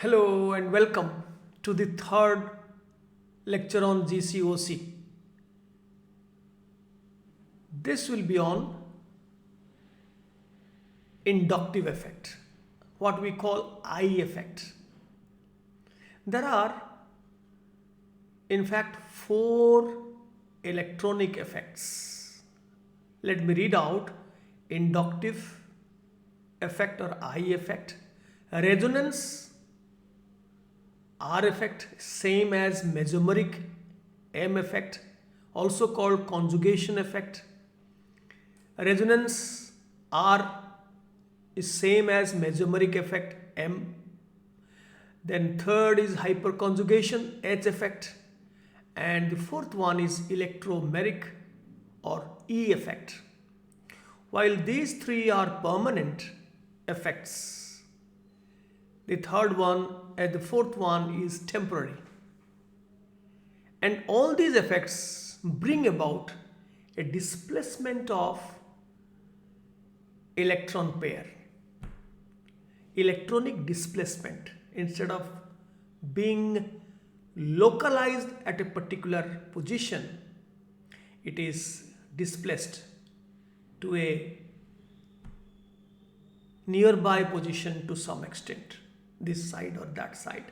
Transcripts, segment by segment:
Hello and welcome to the third lecture on GCOC. This will be on inductive effect, what we call I effect. There are, in fact, four electronic effects. Let me read out inductive effect or I effect, resonance R effect, same as mesomeric M effect, also called conjugation effect. Resonance R is same as mesomeric effect M. Then third is hyperconjugation H effect, and the fourth one is electromeric or E effect. While these three are permanent effects, the third one and the fourth one is temporary. And all these effects bring about a displacement of electron pair. Electronic displacement, instead of being localized at a particular position, it is displaced to a nearby position to some extent, this side or that side.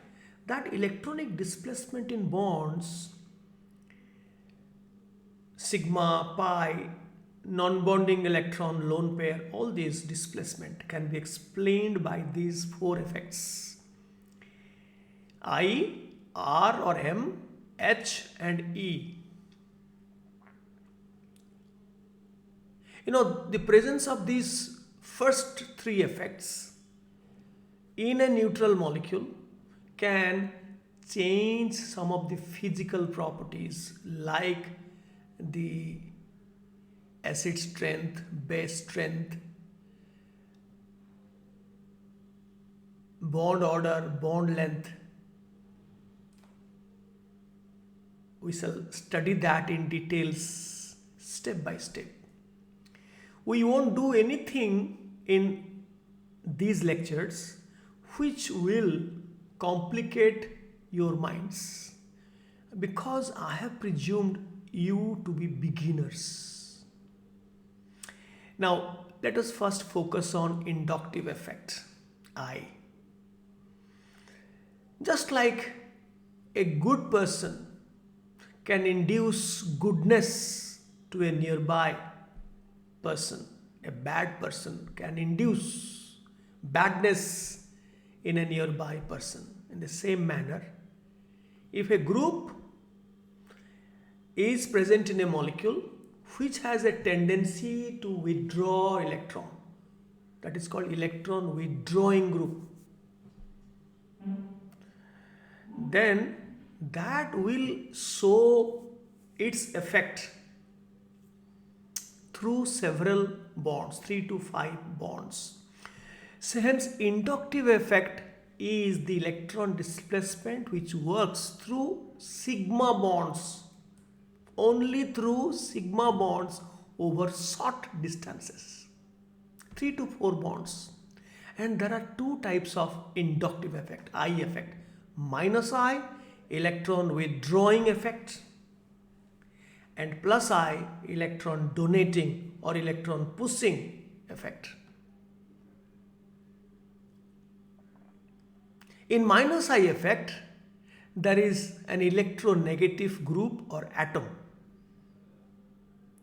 That electronic displacement in bonds, sigma, pi, non-bonding electron, lone pair, all these displacement can be explained by these four effects: I, R or M, H and E. The presence of these first three effects in a neutral molecule can change some of the physical properties like the acid strength, base strength, bond order, bond length. We shall study that in details step by step. We won't do anything in these lectures which will complicate your minds, because I have presumed you to be beginners. Now, let us first focus on inductive effect, I. Just like a good person can induce goodness to a nearby person, a bad person can induce badness in a nearby person. In the same manner, if a group is present in a molecule which has a tendency to withdraw electron, that is called electron withdrawing group, then that will show its effect through several bonds, 3 to 5 bonds. So hence, inductive effect is the electron displacement which works through sigma bonds, only through sigma bonds over short distances, 3 to 4 bonds. And there are two types of inductive effect, I effect: minus I, electron withdrawing effect, and plus I, electron donating or electron pushing effect. In minus I effect, there is an electronegative group or atom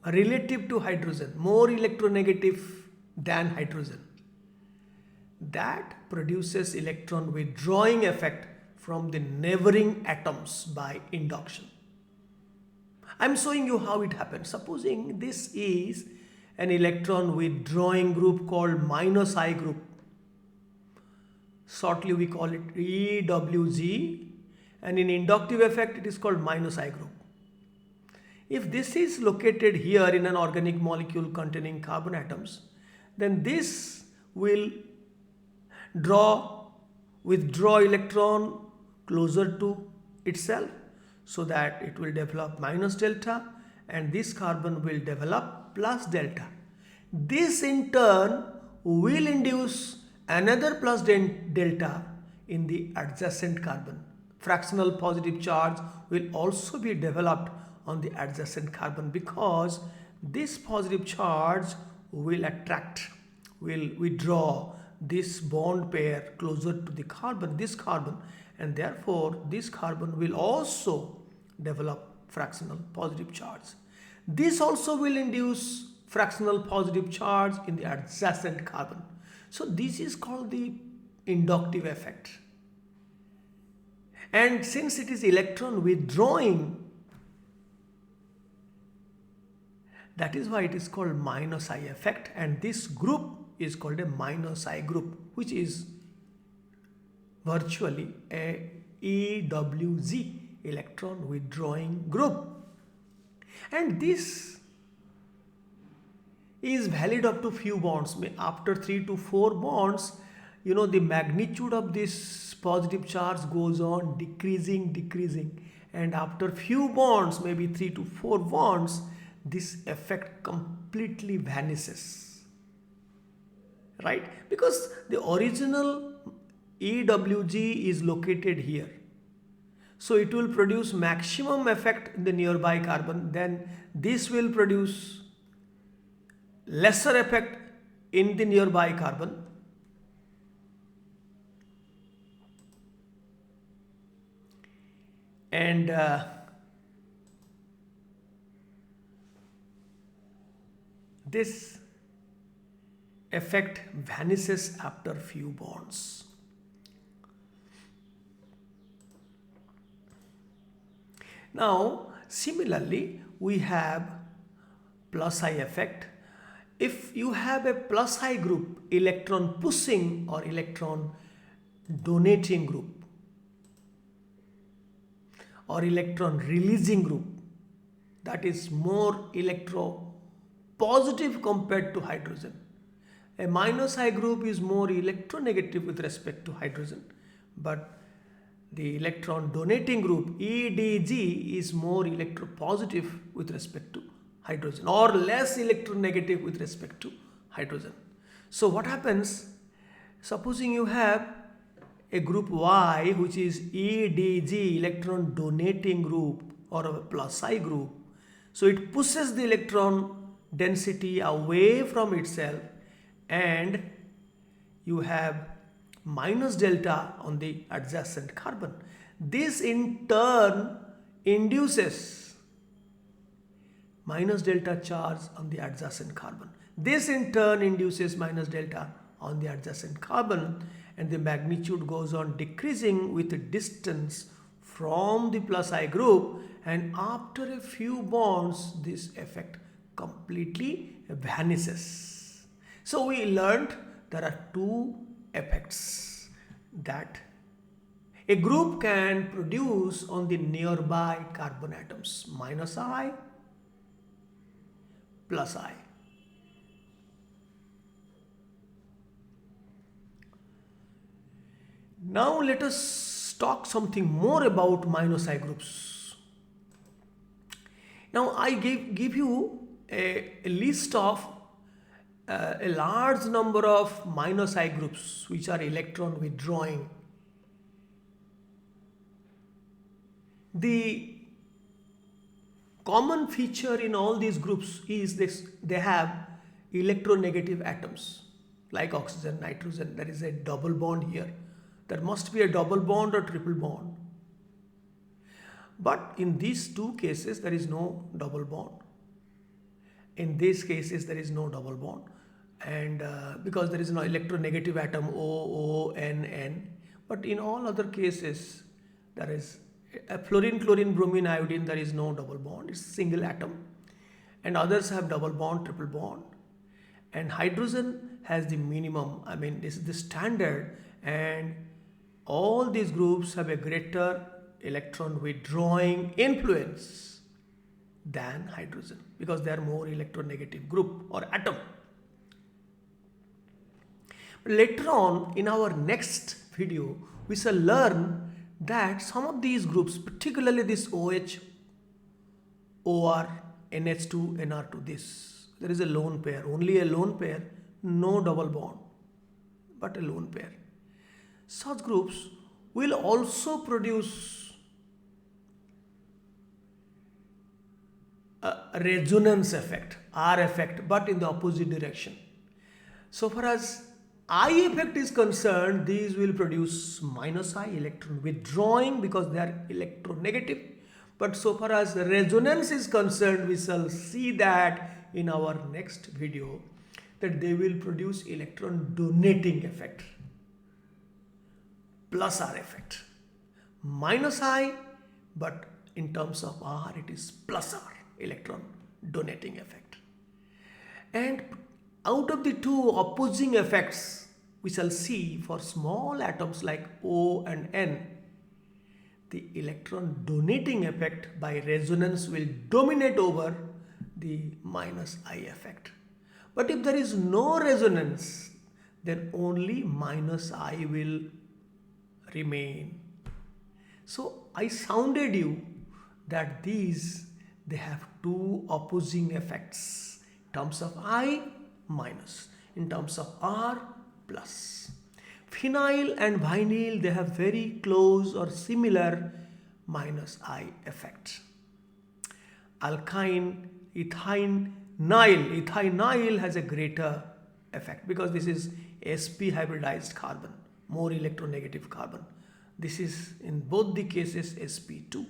relative to hydrogen, more electronegative than hydrogen. That produces electron withdrawing effect from the neighboring atoms by induction. I am showing you how it happens. Supposing this is an electron withdrawing group called minus I group. Shortly we call it EWG, and in inductive effect it is called minus I group. If this is located here in an organic molecule containing carbon atoms, then this will withdraw electron closer to itself, so that it will develop minus delta, and this carbon will develop plus delta. This in turn will induce another plus delta in the adjacent carbon. Fractional positive charge will also be developed on the adjacent carbon because this positive charge will attract, will withdraw this bond pair closer to the carbon, this carbon, and therefore this carbon will also develop fractional positive charge. This also will induce fractional positive charge in the adjacent carbon. So this is called the inductive effect. And since it is electron withdrawing, that is why it is called minus I effect, and this group is called a minus I group, which is virtually a EWG, electron withdrawing group. And this is valid up to few bonds. After 3 to 4 bonds, the magnitude of this positive charge goes on decreasing, and after few bonds, maybe 3 to 4 bonds, this effect completely vanishes, right? Because the original EWG is located here. So it will produce maximum effect in the nearby carbon, then this will produce lesser effect in the nearby carbon. And this effect vanishes after few bonds. Now, similarly, we have plus I effect. If you have a plus I group, electron pushing or electron donating group, or electron releasing group, that is more electropositive compared to hydrogen. A minus I group is more electronegative with respect to hydrogen, but the electron donating group EDG is more electropositive with respect to hydrogen, or less electronegative with respect to hydrogen. So what happens, supposing you have a group Y, which is EDG, electron donating group, or a plus I group. So it pushes the electron density away from itself, and you have minus delta on the adjacent carbon. This in turn induces minus delta charge on the adjacent carbon. This in turn induces minus delta on the adjacent carbon, and the magnitude goes on decreasing with the distance from the plus I group, and after a few bonds this effect completely vanishes. So we learned there are two effects that a group can produce on the nearby carbon atoms, minus I, plus I. Now let us talk something more about minus I groups. Now I give you a list of a large number of minus I groups which are electron withdrawing. The common feature in all these groups is this: they have electronegative atoms like oxygen, nitrogen. There is a double bond here. There must be a double bond or triple bond. But in these two cases there is no double bond. In these cases there is no double bond, and because there is no electronegative atom O, N, N. But in all other cases there is a fluorine, chlorine, bromine, iodine, there is no double bond. It's single atom, and others have double bond, triple bond. And hydrogen has the minimum, I mean this is the standard, and all these groups have a greater electron withdrawing influence than hydrogen because they are more electronegative group or atom. Later on in our next video we shall learn that some of these groups, particularly this OH, OR, NH2, NR2, this, there is a lone pair, only a lone pair, no double bond, but a lone pair. such groups will also produce a resonance effect, R effect, but in the opposite direction. So far as I effect is concerned, these will produce minus I, electron withdrawing because they are electronegative. But so far as the resonance is concerned, we shall see that in our next video, that they will produce electron donating effect, plus R effect. Minus I, but in terms of R, it is plus R, electron donating effect. And out of the two opposing effects, we shall see for small atoms like O and N, the electron donating effect by resonance will dominate over the minus I effect. But if there is no resonance, then only minus I will remain. So I sounded you that they have two opposing effects. In terms of I, minus. In terms of R, plus. Phenyl and vinyl, they have very close or similar minus I effect. Alkyne, ethynyl has a greater effect because this is sp hybridized carbon, more electronegative carbon. This is in both the cases sp2.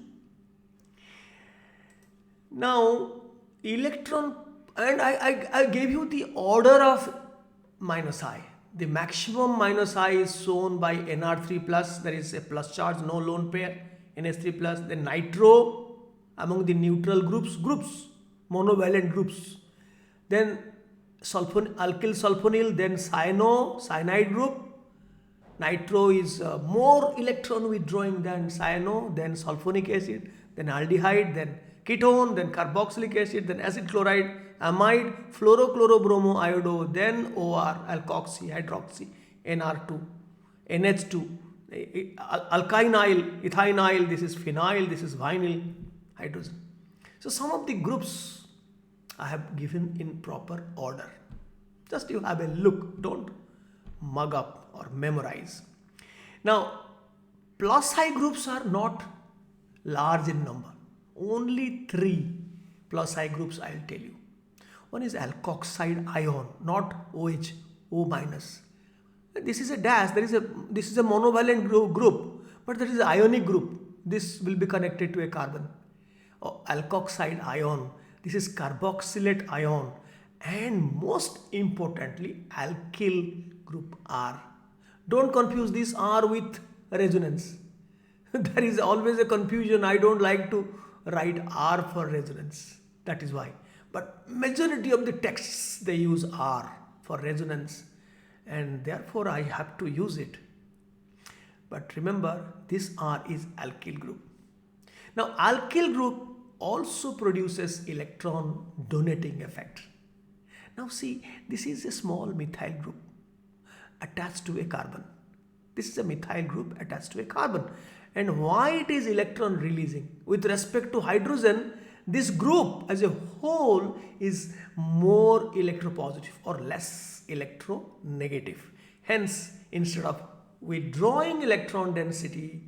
Now electron, and I gave you the order of minus I. The maximum minus I is shown by Nr3 plus, there is a plus charge, no lone pair, NH3 plus, then nitro among the neutral groups, monovalent groups, then alkyl sulfonyl, then cyanide group. Nitro is more electron withdrawing than cyano, then sulfonic acid, then aldehyde, then ketone, then carboxylic acid, then acid chloride, amide, fluorochlorobromo iodo, then OR, alkoxy, hydroxy, NR2, NH2, alkynyl, ethynyl, this is phenyl, this is vinyl, hydrogen. So some of the groups I have given in proper order. Just you have a look, don't mug up or memorize. Now, plus I groups are not large in number. Only 3 plus I groups I will tell you. One is alkoxide ion, not OH, O minus. This is a dash, this is a monovalent group, but there is an ionic group. This will be connected to a carbon. Alkoxide ion, this is carboxylate ion, and most importantly, alkyl group R. Don't confuse this R with resonance. There is always a confusion. I don't like to write R for resonance. That is why. But majority of the texts, they use R for resonance, and therefore I have to use it. But remember, this R is alkyl group. Now alkyl group also produces electron donating effect. Now see, this is a small methyl group attached to a carbon. This is a methyl group attached to a carbon. And why it is electron releasing? With respect to hydrogen, this group as a whole is more electropositive or less electronegative. Hence, instead of withdrawing electron density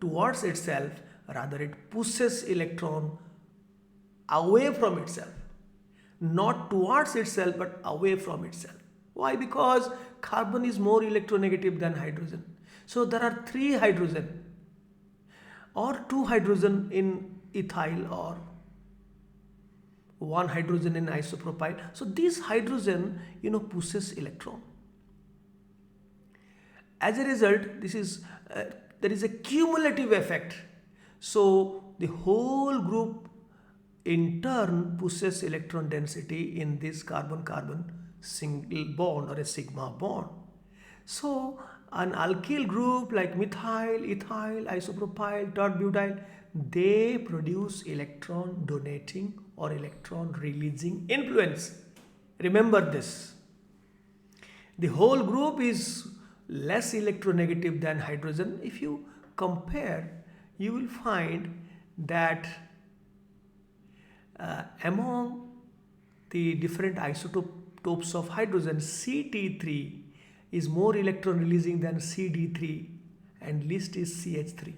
towards itself, rather it pushes electron away from itself. Not towards itself, but away from itself. Why? Because carbon is more electronegative than hydrogen. So there are 3 hydrogen or 2 hydrogen in ethyl or 1 hydrogen in isopropyl. So this hydrogen, pushes electron. As a result, there is a cumulative effect. So the whole group in turn pushes electron density in this carbon-carbon single bond or a sigma bond. So an alkyl group like methyl, ethyl, isopropyl, tert-butyl, they produce electron donating or electron releasing influence. Remember this. The whole group is less electronegative than hydrogen. If you compare, you will find that among the different isotopes of hydrogen, CT3 is more electron releasing than CD3 and least is CH3,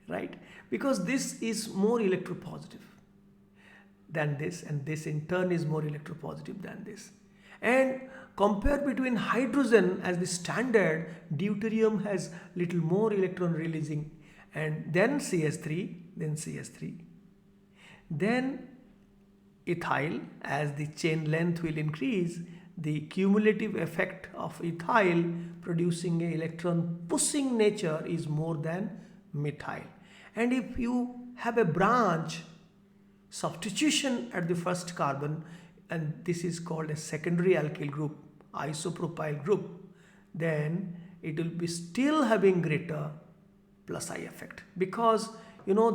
right? Because this is more electropositive than this, and this in turn is more electropositive than this. And compare between hydrogen as the standard, deuterium has little more electron releasing, and then CH3, then ethyl. As the chain length will increase, the cumulative effect of ethyl producing a electron pushing nature is more than methyl. And if you have a branch substitution at the first carbon, and this is called a secondary alkyl group, isopropyl group, then it will be still having greater plus I effect, because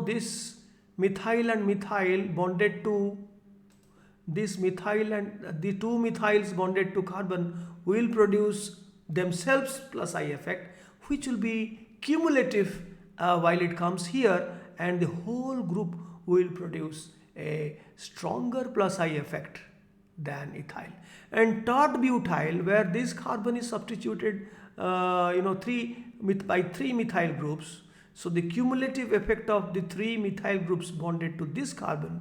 this methyl and methyl bonded to this methyl, and the two methyls bonded to carbon will produce themselves plus I effect, which will be cumulative while it comes here, and the whole group will produce a stronger plus I effect than ethyl. And tert butyl, where this carbon is substituted by three methyl groups, so the cumulative effect of the three methyl groups bonded to this carbon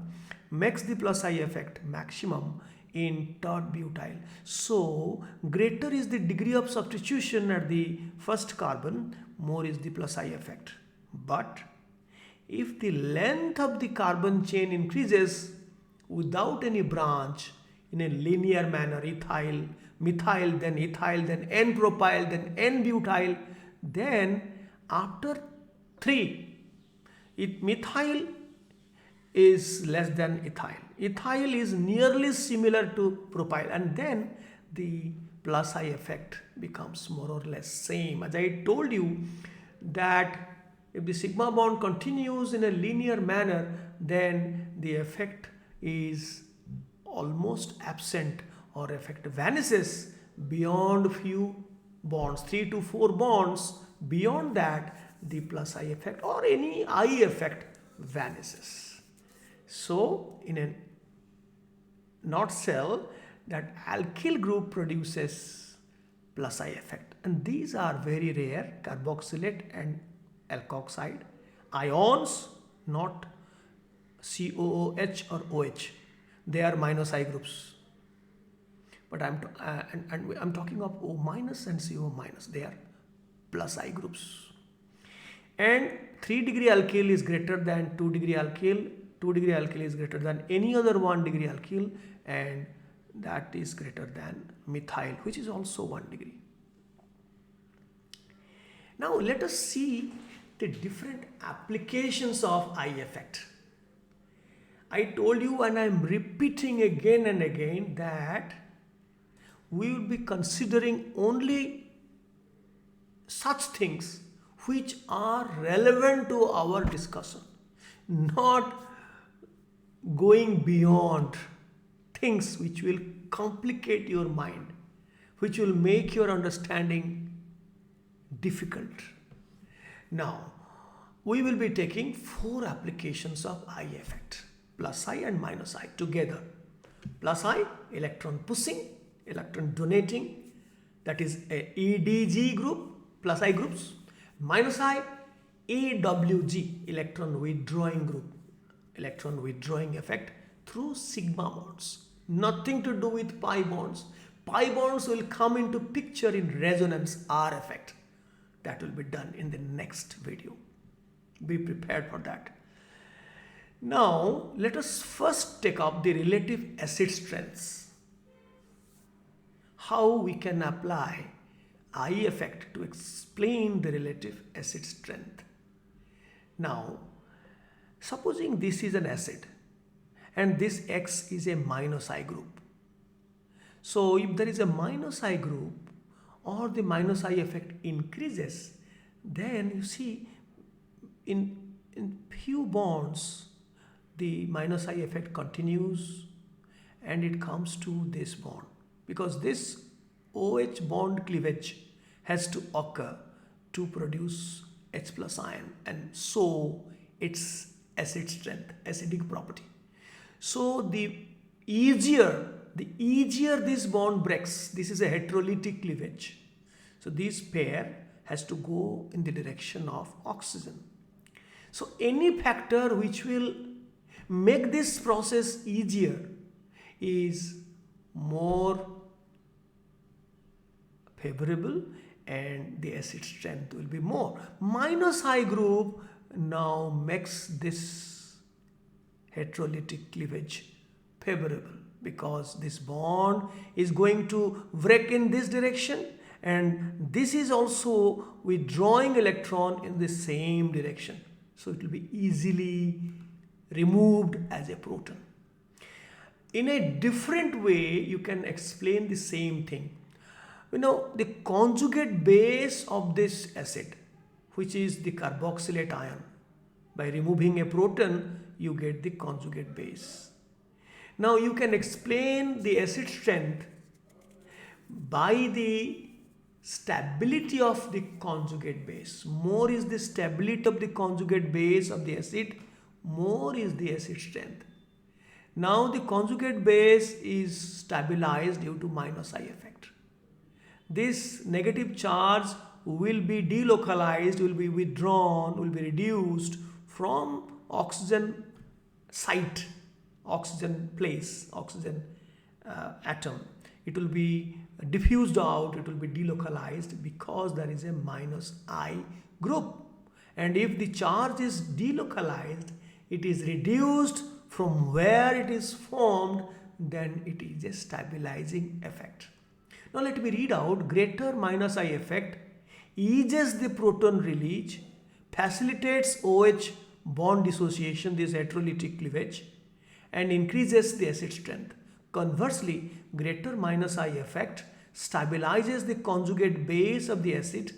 makes the plus I effect maximum in tert butyl. So greater is the degree of substitution at the first carbon, more is the plus I effect. But if the length of the carbon chain increases without any branch in a linear manner, ethyl, methyl, then N-propyl, then N-butyl, then after 3, methyl is less than ethyl. Ethyl is nearly similar to propyl, and then the plus I effect becomes more or less same. As I told you that if the sigma bond continues in a linear manner, then the effect is almost absent, or effect vanishes beyond few bonds, 3 to 4 bonds. Beyond that, the plus I effect or any I effect vanishes. So in a nutshell, that alkyl group produces plus I effect, and these are very rare: carboxylate and alkoxide ions, not COOH or OH. They are minus I groups, but I'm talking of O minus and CO minus. They are plus I groups. And 3-degree alkyl is greater than 2-degree alkyl. 2-degree alkyl is greater than any other 1-degree alkyl, and that is greater than methyl, which is also 1 degree. Now let us see the different applications of I effect. I told you, and I am repeating again and again, that we will be considering only such things which are relevant to our discussion, not going beyond things which will complicate your mind, which will make your understanding difficult. Now, we will be taking 4 applications of I effect, plus I and minus I together. Plus I, electron pushing, electron donating, that is a EDG group, plus I groups. Minus I, EWG, electron withdrawing group, electron withdrawing effect through sigma bonds. Nothing to do with pi bonds. Pi bonds will come into picture in resonance R effect. That will be done in the next video. Be prepared for that. Now, let us first take up the relative acid strengths. How we can apply I effect to explain the relative acid strength. Now, supposing this is an acid and this X is a minus I group. So, if there is a minus I group or the minus I effect increases, then you see in few bonds the minus I effect continues and it comes to this bond, because this OH bond cleavage has to occur to produce H plus ion, and so its acid strength, acidic property. So the easier the easier this bond breaks. This is a heterolytic cleavage. So this pair has to go in the direction of oxygen. So any factor which will make this process easier is more favorable and the acid strength will be more. Minus I group now makes this heterolytic cleavage favorable because this bond is going to break in this direction and this is also withdrawing electron in the same direction. So it will be easily removed as a proton. In a different way, you can explain the same thing. The conjugate base of this acid, which is the carboxylate ion, by removing a proton, you get the conjugate base. Now you can explain the acid strength by the stability of the conjugate base. More is the stability of the conjugate base of the acid, more is the acid strength. Now the conjugate base is stabilized due to minus I effect. This negative charge will be delocalized, will be withdrawn, will be reduced from oxygen site, oxygen place, oxygen atom. It will be diffused out, it will be delocalized because there is a minus I group. And if the charge is delocalized, it is reduced from where it is formed, then it is a stabilizing effect. Now let me read out. Greater minus I effect eases the proton release, facilitates OH bond dissociation, this heterolytic cleavage, and increases the acid strength. Conversely, greater minus I effect stabilizes the conjugate base of the acid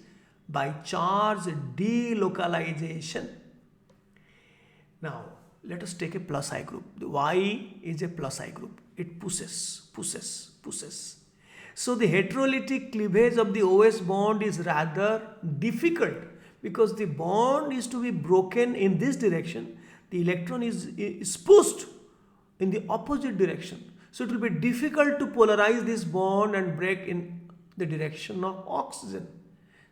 by charge delocalization. Now, let us take a plus I group. The Y is a plus I group. It pushes. So the heterolytic cleavage of the OS bond is rather difficult because the bond is to be broken in this direction. The electron is pushed in the opposite direction. So it will be difficult to polarize this bond and break in the direction of oxygen.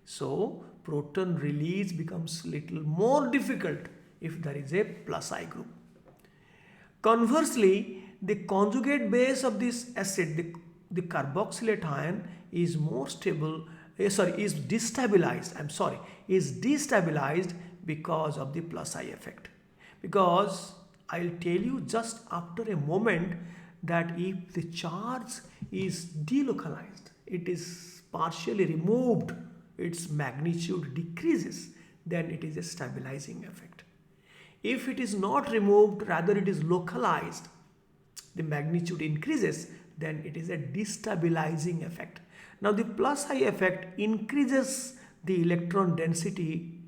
So proton release becomes little more difficult if there is a plus I group. Conversely, the conjugate base of this acid, the carboxylate ion, is more stable, is destabilized, is destabilized because of the plus I effect. Because I'll tell you just after a moment that if the charge is delocalized, it is partially removed, its magnitude decreases, then it is a stabilizing effect. If it is not removed, rather it is localized, the magnitude increases, then it is a destabilizing effect. Now the plus I effect increases the electron density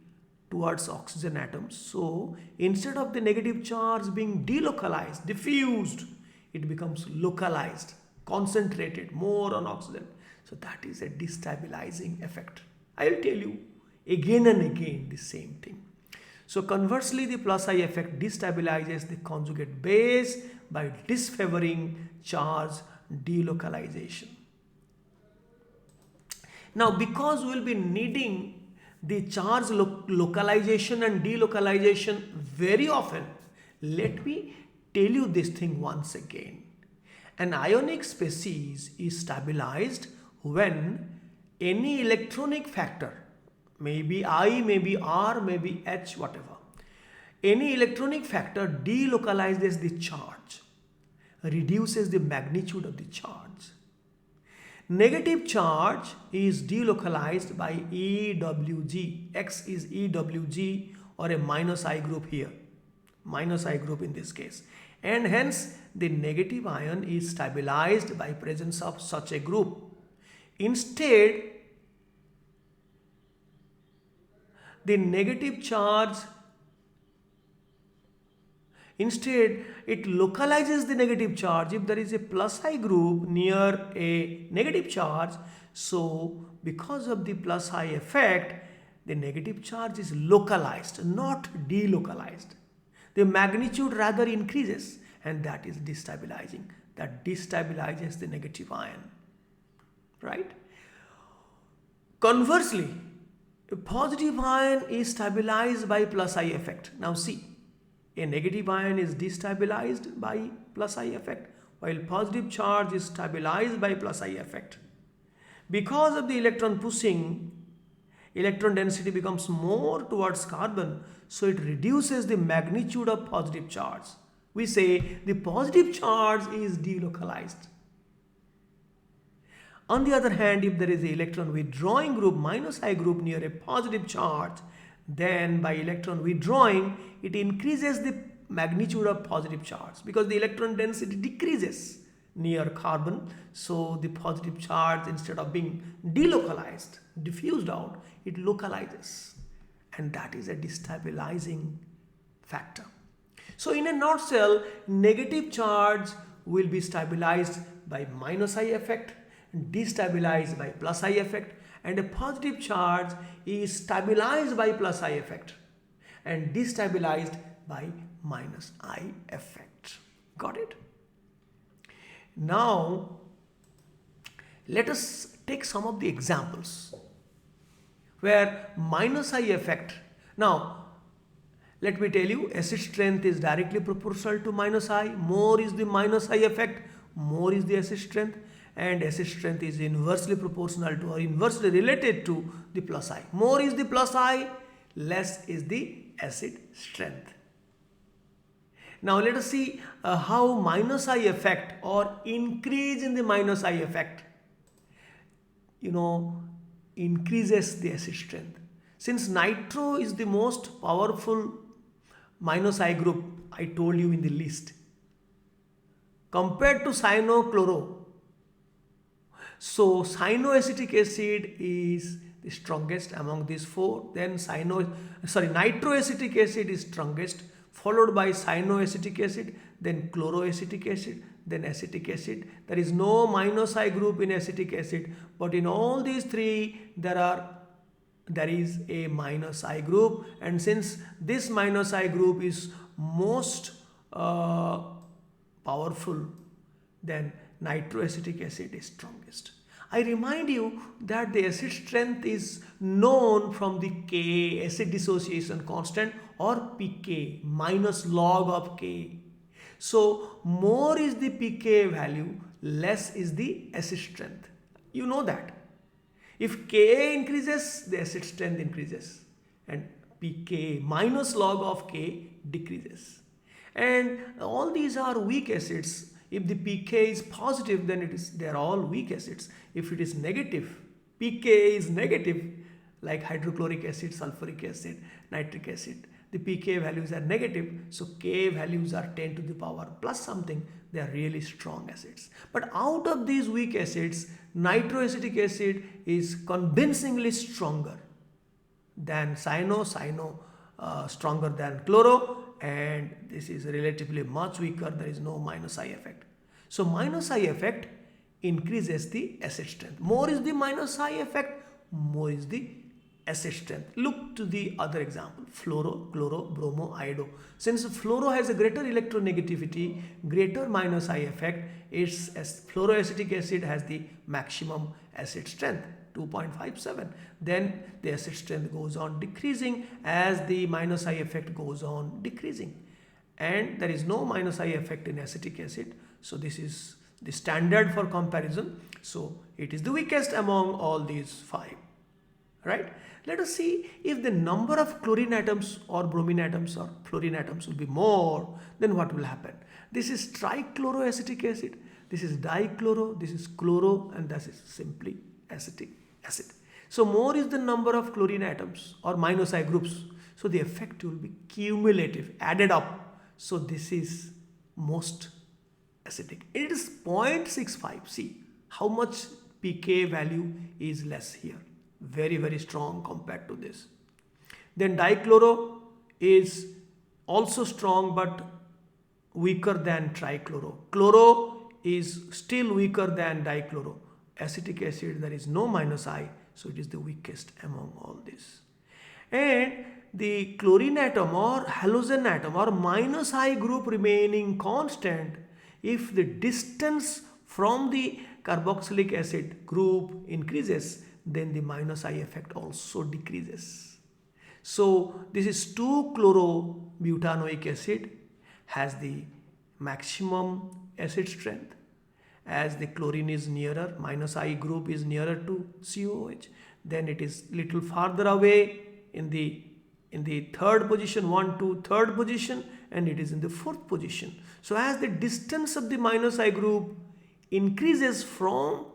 towards oxygen atoms. So instead of the negative charge being delocalized, diffused, it becomes localized, concentrated more on oxygen. So that is a destabilizing effect. I will tell you again and again the same thing. So conversely, the plus I effect destabilizes the conjugate base by disfavoring charge delocalization. Now, because we will be needing the charge localization and delocalization very often, let me tell you this thing once again. An ionic species is stabilized when any electronic factor, maybe I, maybe R, maybe H, whatever, any electronic factor delocalizes the charge, reduces the magnitude of the charge. Negative charge is delocalized by EWG. X is EWG or a minus I group here. Minus I group in this case. And hence the negative ion is stabilized by presence of such a group. Instead, the negative charge, instead it localizes the negative charge if there is a plus I group near a negative charge. So because of the plus I effect, the negative charge is localized, not delocalized. The magnitude rather increases, and that is destabilizing. that destabilizes the negative ion, right? Conversely, a positive ion is stabilized by plus I effect. Now see, a negative ion is destabilized by plus I effect, while positive charge is stabilized by plus I effect. Because of the electron pushing, electron density becomes more towards carbon, so it reduces the magnitude of positive charge. We say the positive charge is delocalized. On the other hand, if there is an electron withdrawing group, minus I group near a positive charge, then by electron withdrawing, it increases the magnitude of positive charge because the electron density decreases near carbon. So the positive charge, instead of being delocalized, diffused out, it localizes. And that is a destabilizing factor. So in a nutshell, negative charge will be stabilized by minus I effect, destabilized by plus I effect, and a positive charge is stabilized by plus I effect and destabilized by minus I effect. Got it? Now, let us take some of the examples where minus I effect. Now, let me tell you, acid strength is directly proportional to minus I. More is the minus I effect, more is the acid strength, and acid strength is inversely proportional to or inversely related to the plus I. More is the plus I, less is the acid strength. Now let us see how minus I effect or increase in the minus I effect, increases the acid strength. Since nitro is the most powerful minus I group, I told you in the list, compared to cyanochloro. So cyanoacetic acid is the strongest among these four. Then nitroacetic acid is strongest, followed by cyanoacetic acid, then chloroacetic acid, then acetic acid. There is no minus I group in acetic acid, but in all these three there is a minus I group, and since this minus I group is most powerful, then nitroacetic acid is strongest. I remind you that the acid strength is known from the Ka, acid dissociation constant, or pK, minus log of K. So more is the pK value, less is the acid strength. You know that. If Ka increases, the acid strength increases, and pK minus log of K decreases. And all these are weak acids. If the pK is positive, then they are all weak acids. If it is negative, pK is negative, like hydrochloric acid, sulfuric acid, nitric acid, the pK values are negative, so K values are 10 to the power plus something, they are really strong acids. But out of these weak acids, nitroacetic acid is convincingly stronger than cyano, stronger than chloro, and this is relatively much weaker. There is no minus I effect. So minus I effect increases the acid strength. More is the minus I effect, more is the acid strength. Look to the other example, fluoro, chloro, bromo, iodo. Since fluoro has a greater electronegativity, greater minus I effect, its fluoroacetic acid has the maximum acid strength, 2.57. Then the acid strength goes on decreasing as the minus I effect goes on decreasing. And there is no minus I effect in acetic acid. So this is the standard for comparison. So it is the weakest among all these five. Right? Let us see if the number of chlorine atoms or bromine atoms or fluorine atoms will be more, then what will happen? This is trichloroacetic acid, this is dichloro, this is chloro, and this is simply acetic acid. So more is the number of chlorine atoms or minus I groups. So the effect will be cumulative, added up. So this is most acidic. It is 0.65. See how much pK value is less here. Very, very strong compared to this. Then dichloro is also strong but weaker than trichloro. Chloro is still weaker than dichloro. Acetic acid, there is no minus I, so it is the weakest among all this. And the chlorine atom or halogen atom or minus I group remaining constant if the distance from the carboxylic acid group increases, then the minus I effect also decreases. So this is 2-chlorobutanoic acid has the maximum acid strength. As the chlorine is nearer, minus I group is nearer to COOH, then it is little farther away in the third position, 1 to third position, and it is in the fourth position. So as the distance of the minus I group increases from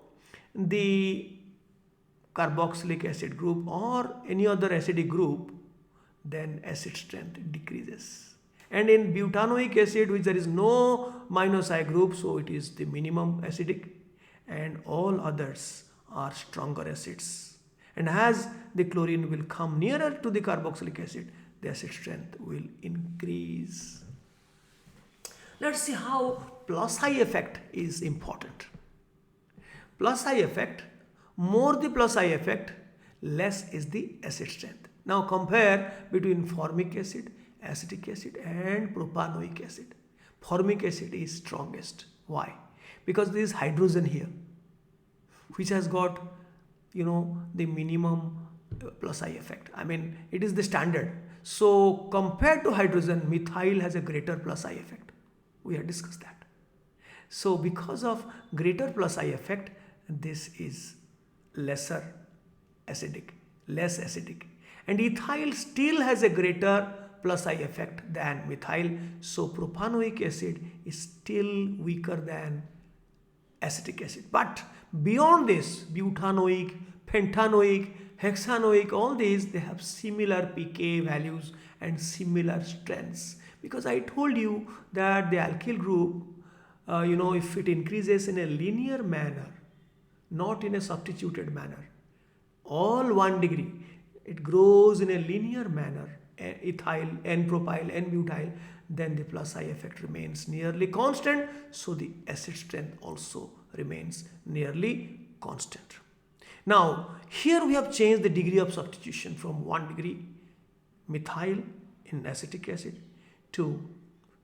the carboxylic acid group or any other acidic group, then acid strength decreases. And in butanoic acid, which there is no minus I group, so it is the minimum acidic, and all others are stronger acids. And as the chlorine will come nearer to the carboxylic acid, the acid strength will increase. Let's see how plus I effect is important. Plus I effect, more the plus I effect, less is the acid strength. Now compare between formic acid, acetic acid and propanoic acid. Formic acid is strongest. Why? Because there is hydrogen here, which has got, the minimum plus I effect. I mean, it is the standard. So compared to hydrogen, methyl has a greater plus I effect. We have discussed that. So because of greater plus I effect, this is lesser acidic, less acidic. And ethyl still has a greater plus I effect than methyl. So propanoic acid is still weaker than acetic acid. But beyond this, butanoic, pentanoic, hexanoic, all these, they have similar pK values and similar strengths. Because I told you that the alkyl group, if it increases in a linear manner, not in a substituted manner, all 1 degree, it grows in a linear manner, ethyl, N-propyl, N-butyl, then the plus I effect remains nearly constant, so the acid strength also remains nearly constant. Now, here we have changed the degree of substitution from 1 degree methyl in acetic acid to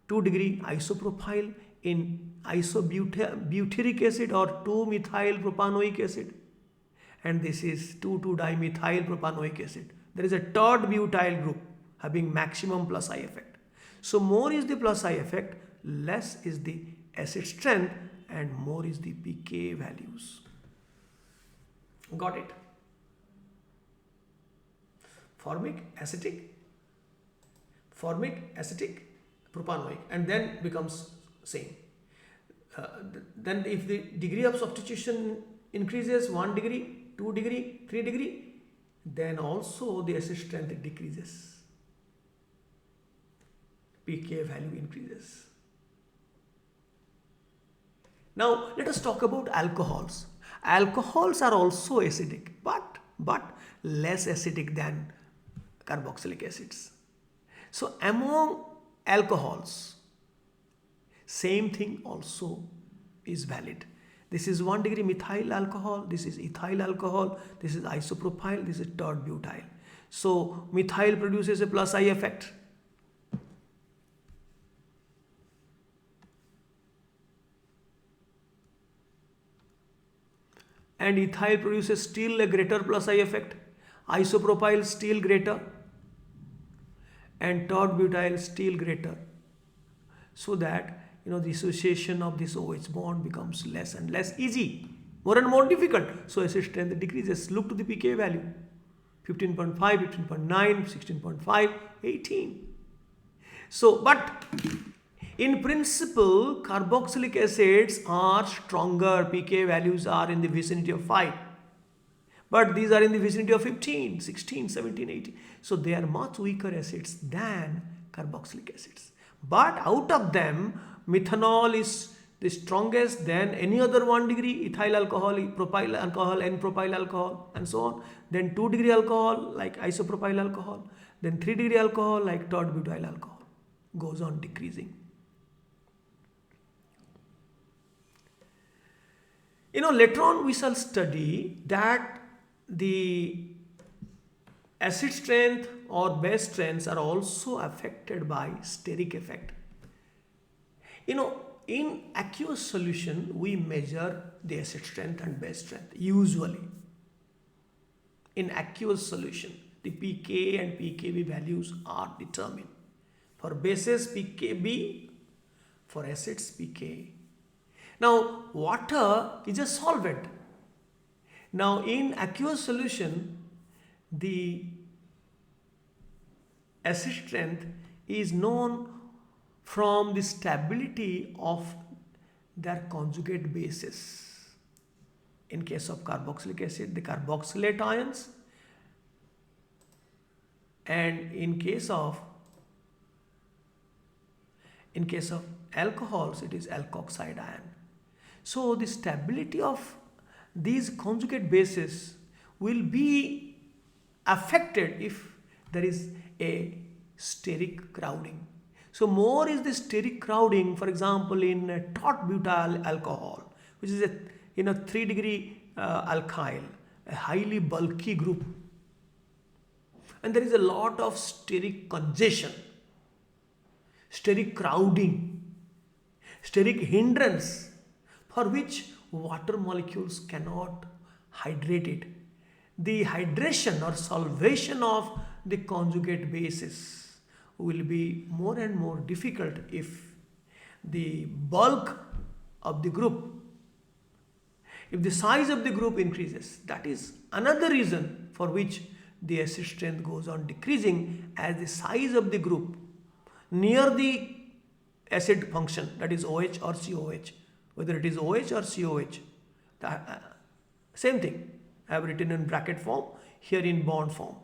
2 degree isopropyl in isobutyric acid or 2-methyl propanoic acid. And this is 2,2-dimethyl propanoic acid. There is a third butyl group having maximum plus I effect. So more is the plus I effect, less is the acid strength, and more is the pK values. Got it? Formic, acetic, propanoic, and then becomes same. Then if the degree of substitution increases 1 degree, 2 degree, 3 degree, then also the acid strength decreases. pK value increases. Now let us talk about alcohols. Alcohols are also acidic, but less acidic than carboxylic acids. So among alcohols, same thing also is valid. This is 1 degree methyl alcohol, this is ethyl alcohol, this is isopropyl, this is third butyl. So methyl produces a plus I effect. And ethyl produces still a greater plus I effect. Isopropyl still greater. And third butyl still greater. So that the association of this OH bond becomes less and less easy, more and more difficult. So acid strength decreases. Look to the pK value. 15.5, 15.9, 16.5, 18. So, but in principle, carboxylic acids are stronger. pK values are in the vicinity of 5. But these are in the vicinity of 15, 16, 17, 18. So they are much weaker acids than carboxylic acids. But out of them, methanol is the strongest, then any other 1 degree ethyl alcohol, propyl alcohol, N-propyl alcohol, and so on. Then 2 degree alcohol like isopropyl alcohol. Then 3 degree alcohol like third butyl alcohol. Goes on decreasing. Later on we shall study that the acid strength or base strengths are also affected by steric effect. in aqueous solution, we measure the acid strength and base strength usually. In aqueous solution, the pK and pKb values are determined. For bases, pKb, for acids, pK. Now, water is a solvent. Now, in aqueous solution, the acid strength is known from the stability of their conjugate bases. In case of carboxylic acid, the carboxylate ions, and in case of alcohols, it is alkoxide ion. So the stability of these conjugate bases will be affected if there is a steric crowding. So more is the steric crowding, for example, in taut butyl alcohol, which is a 3-degree alkyl, a highly bulky group, and there is a lot of steric congestion, steric crowding, steric hindrance, for which water molecules cannot hydrate it. The hydration or solvation of the conjugate bases will be more and more difficult if the bulk of the group, if the size of the group increases. That is another reason for which the acid strength goes on decreasing as the size of the group near the acid function, that is OH or COH, whether it is OH or COH, same thing. I have written in bracket form, here in bond form,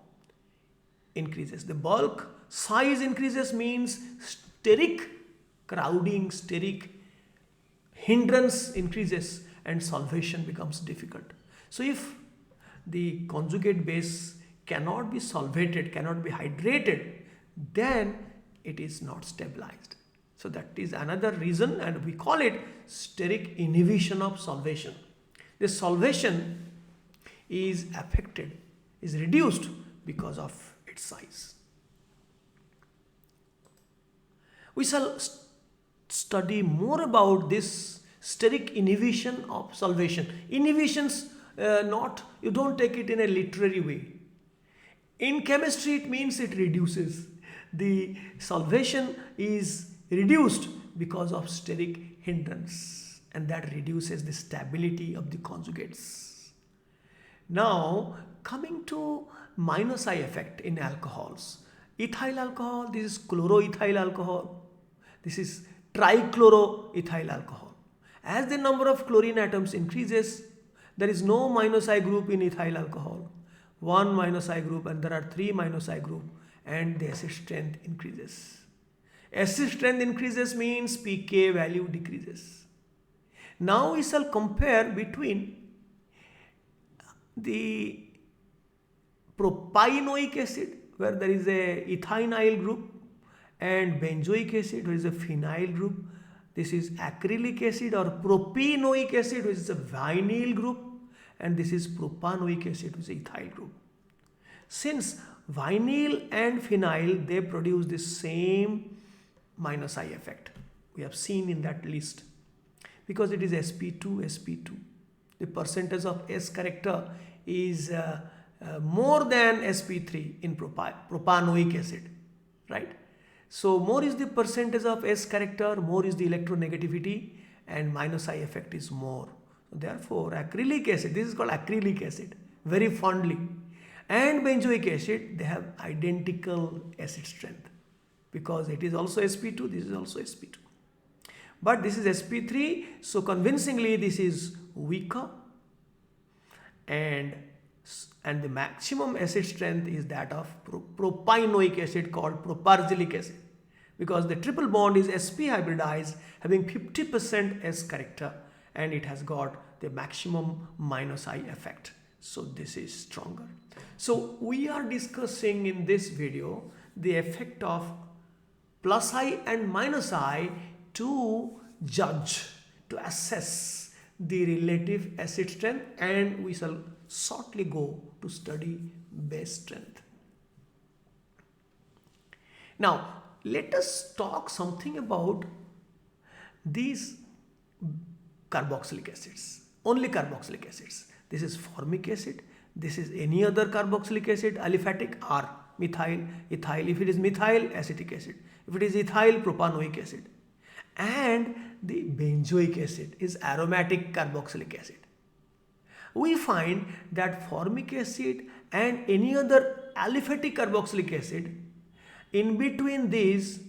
increases. The bulk size increases means steric crowding, steric hindrance increases, and solvation becomes difficult. So if the conjugate base cannot be solvated, cannot be hydrated, then it is not stabilized. So that is another reason, and we call it steric inhibition of solvation. The solvation is affected, is reduced because of its size. We shall study more about this steric inhibition of solvation. Inhibitions, you don't take it in a literary way. In chemistry, it means it reduces. The solvation is reduced because of steric hindrance, and that reduces the stability of the conjugates. Now, coming to minus I effect in alcohols. Ethyl alcohol, this is chloroethyl alcohol. This is trichloroethyl alcohol. As the number of chlorine atoms increases, there is no minus I group in ethyl alcohol. One minus I group, and there are 3 minus I group, and the acid strength increases. Acid strength increases means pK value decreases. Now we shall compare between the propanoic acid, where there is a ethanyl group, and benzoic acid, where is a phenyl group. This is acrylic acid, or propanoic acid, which is a vinyl group, and this is propanoic acid, which is ethyl group. Since vinyl and phenyl, they produce the same minus I effect. We have seen in that list, because it is sp2. The percentage of S character is more than sp3 in propanoic acid, right? So more is the percentage of S character, more is the electronegativity, and minus I effect is more. Therefore, acrylic acid, this is called acrylic acid very fondly, and benzoic acid, they have identical acid strength, because it is also sp2, this is also sp2. But this is sp3, so convincingly this is weaker, and the maximum acid strength is that of propanoic acid, called propargylic acid, because the triple bond is sp hybridized, having 50% S character, and it has got the maximum minus I effect. So this is stronger. So we are discussing in this video the effect of plus I and minus I to judge, to assess the relative acid strength, and we shall shortly go to study base strength. Now let us talk something about these carboxylic acids, only carboxylic acids. This is formic acid, this is any other carboxylic acid, aliphatic, or methyl, ethyl. If it is methyl, acetic acid. If it is ethyl, propanoic acid. And the benzoic acid is aromatic carboxylic acid. We find that formic acid and any other aliphatic carboxylic acid, in between these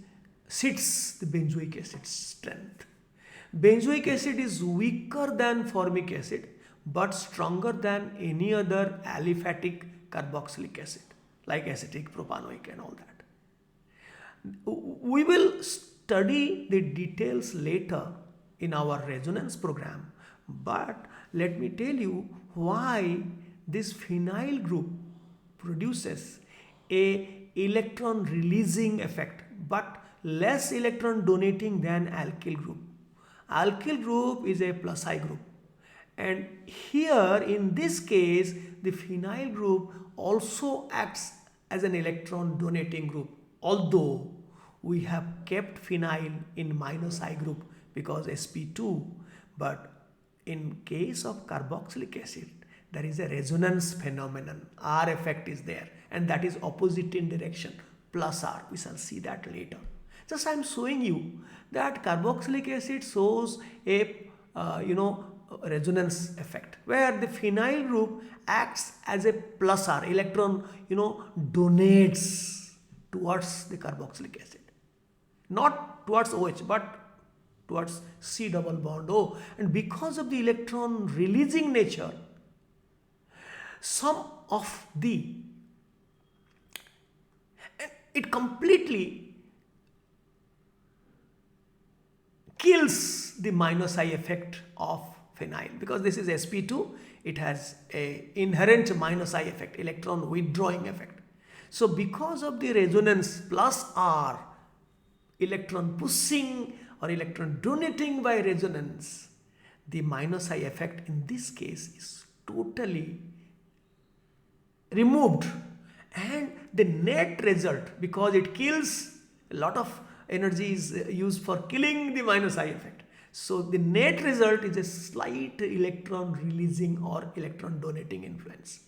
sits the benzoic acid strength. Benzoic acid is weaker than formic acid but stronger than any other aliphatic carboxylic acid like acetic, propanoic and all that. We will study the details later in our resonance program, but let me tell you why this phenyl group produces a electron releasing effect but less electron donating than alkyl group. Alkyl group is a plus I group, and here in this case the phenyl group also acts as an electron donating group, although we have kept phenyl in minus I group because sp2, but in case of carboxylic acid there is a resonance phenomenon. R effect is there, and that is opposite in direction, plus R. We shall see that later. Just I am showing you that carboxylic acid shows a resonance effect where the phenyl group acts as a plus R, electron donates towards the carboxylic acid, not towards OH but towards C double bond O, and because of the electron releasing nature, some of the it completely kills the minus I effect of phenyl. Because this is sp2, it has a inherent minus I effect, electron withdrawing effect. So because of the resonance plus R, electron pushing or electron donating by resonance, the minus I effect in this case is totally removed, and the net result, because it kills, a lot of energy is used for killing the minus I effect, so the net result is a slight electron releasing or electron donating influence.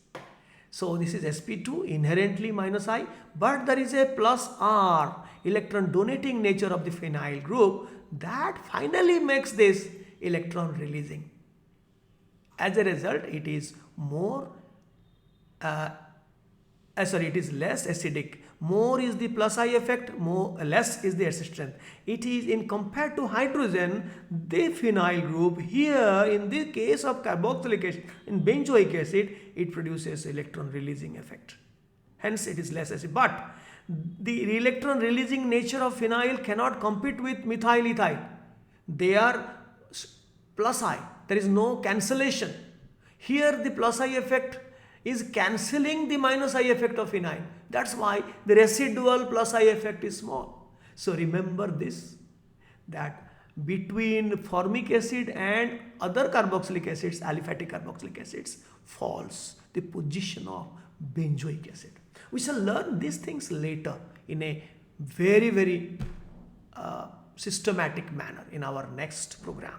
So this is sp2, inherently minus I, but there is a plus R, electron donating nature of the phenyl group, that finally makes this electron releasing. As a result, it is it is less acidic. More is the plus I effect, less is the acid strength. It is in compared to hydrogen, the phenyl group here in the case of carboxylic acid, in benzoic acid, it produces electron releasing effect. Hence it is less acid. But the electron releasing nature of phenyl cannot compete with methyl ethyl. They are plus I. There is no cancellation. Here the plus I effect is cancelling the minus I effect of phenyl. That's why the residual plus I effect is small. So remember this, that between formic acid and other carboxylic acids, aliphatic carboxylic acids, falls the position of benzoic acid. We shall learn these things later in a very, very systematic manner in our next program.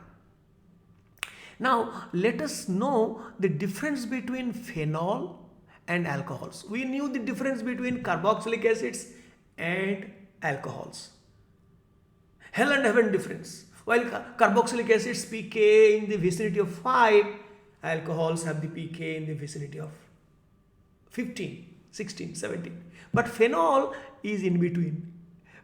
Now let us know the difference between phenol and alcohols. We knew the difference between carboxylic acids and alcohols. Hell and heaven difference. While carboxylic acids pK in the vicinity of 5, alcohols have the pK in the vicinity of 15, 16, 17. But phenol is in between.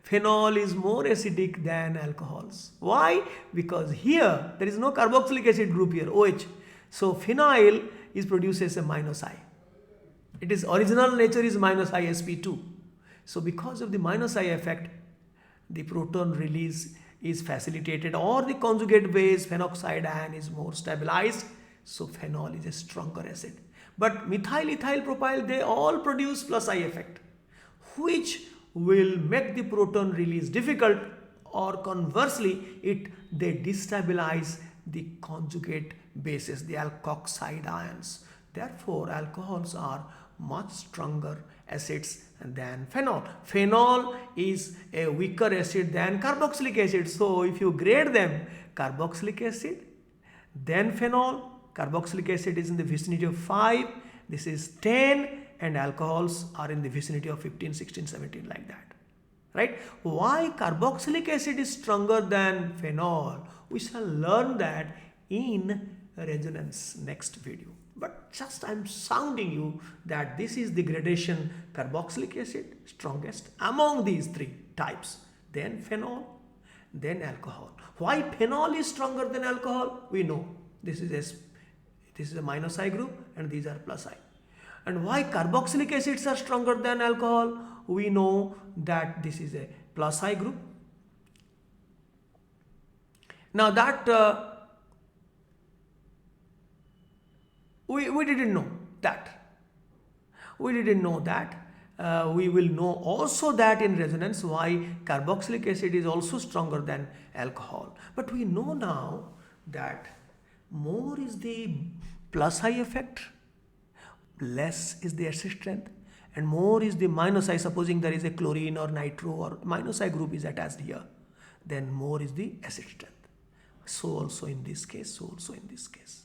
Phenol is more acidic than alcohols. Why? Because here there is no carboxylic acid group here, OH. So phenyl produces a minus I. Its original nature is minus I sp2. So because of the minus I effect, the proton release is facilitated, or the conjugate base phenoxide ion is more stabilized. So phenol is a stronger acid. But methyl, ethyl, propyl, they all produce plus I effect, which will make the proton release difficult, or conversely they destabilize the conjugate bases, the alkoxide ions. Therefore alcohols are much stronger acids than phenol. Phenol is a weaker acid than carboxylic acid. So if you grade them, carboxylic acid, then phenol, carboxylic acid is in the vicinity of 5, this is 10, and alcohols are in the vicinity of 15, 16, 17, like that. Right? Why carboxylic acid is stronger than phenol? We shall learn that in resonance next video. But just I'm sounding you that this is the gradation: carboxylic acid strongest among these three types, then phenol, then alcohol. Why phenol is stronger than alcohol? We know this is a minus I group and these are plus I. And why carboxylic acids are stronger than alcohol? We know that this is a plus I group. Now that we didn't know that. We didn't know that. We will know also that in resonance why carboxylic acid is also stronger than alcohol. But we know now that more is the plus I effect, less is the acid strength, and more is the minus I. Supposing there is a chlorine or nitro or minus I group is attached here, then more is the acid strength. So also in this case, so also in this case.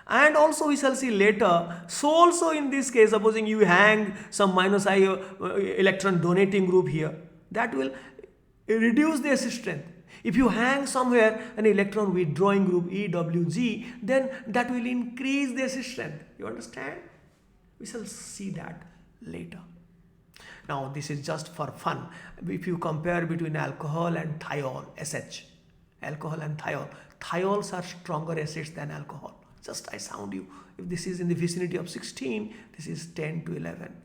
And also we shall see later, so also in this case, supposing you hang some minus I electron donating group here, that will reduce the acid strength. If you hang somewhere an electron withdrawing group EWG, then that will increase the acid strength. You understand? We shall see that later. Now this is just for fun. If you compare between alcohol and thiol, SH, alcohol and thiol, thiols are stronger acids than alcohol. Just I sound you. If this is in the vicinity of 16, this is 10 to 11.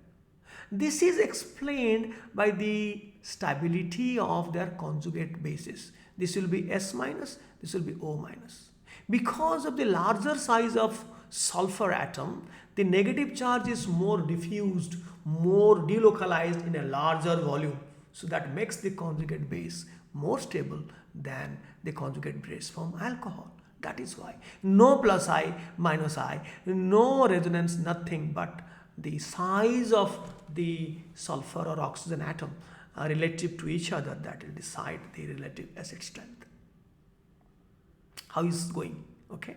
This is explained by the stability of their conjugate bases. This will be S minus, this will be O minus. Because of the larger size of sulfur atom, the negative charge is more diffused, more delocalized in a larger volume. So that makes the conjugate base more stable than the conjugate base from alcohol. That is why no plus I, minus I, no resonance, nothing but the size of the sulfur or oxygen atom are relative to each other that will decide the relative acid strength. How is it going? Okay.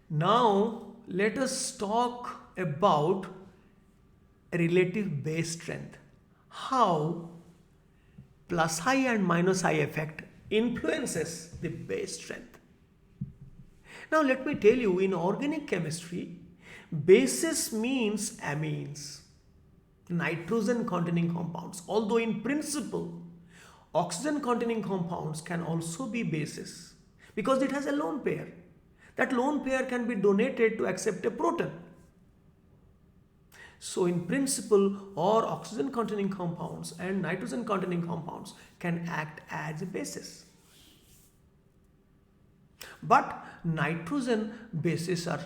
Now let us talk about relative base strength. How plus I and minus I effect influences the base strength. Now let me tell you, in organic chemistry, bases means amines, nitrogen containing compounds. Although in principle, oxygen containing compounds can also be bases because it has a lone pair. That lone pair can be donated to accept a proton. So in principle, all oxygen containing compounds and nitrogen containing compounds can act as a basis. But nitrogen bases are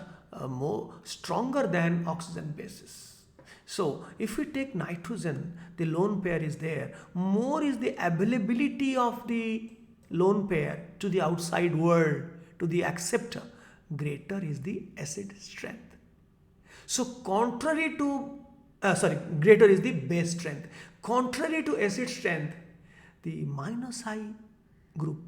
more stronger than oxygen bases. So if we take nitrogen, the lone pair is there. More is the availability of the lone pair to the outside world, to the acceptor. Greater is the acid strength. So contrary to, greater is the base strength. Contrary to acid strength, the minus I group,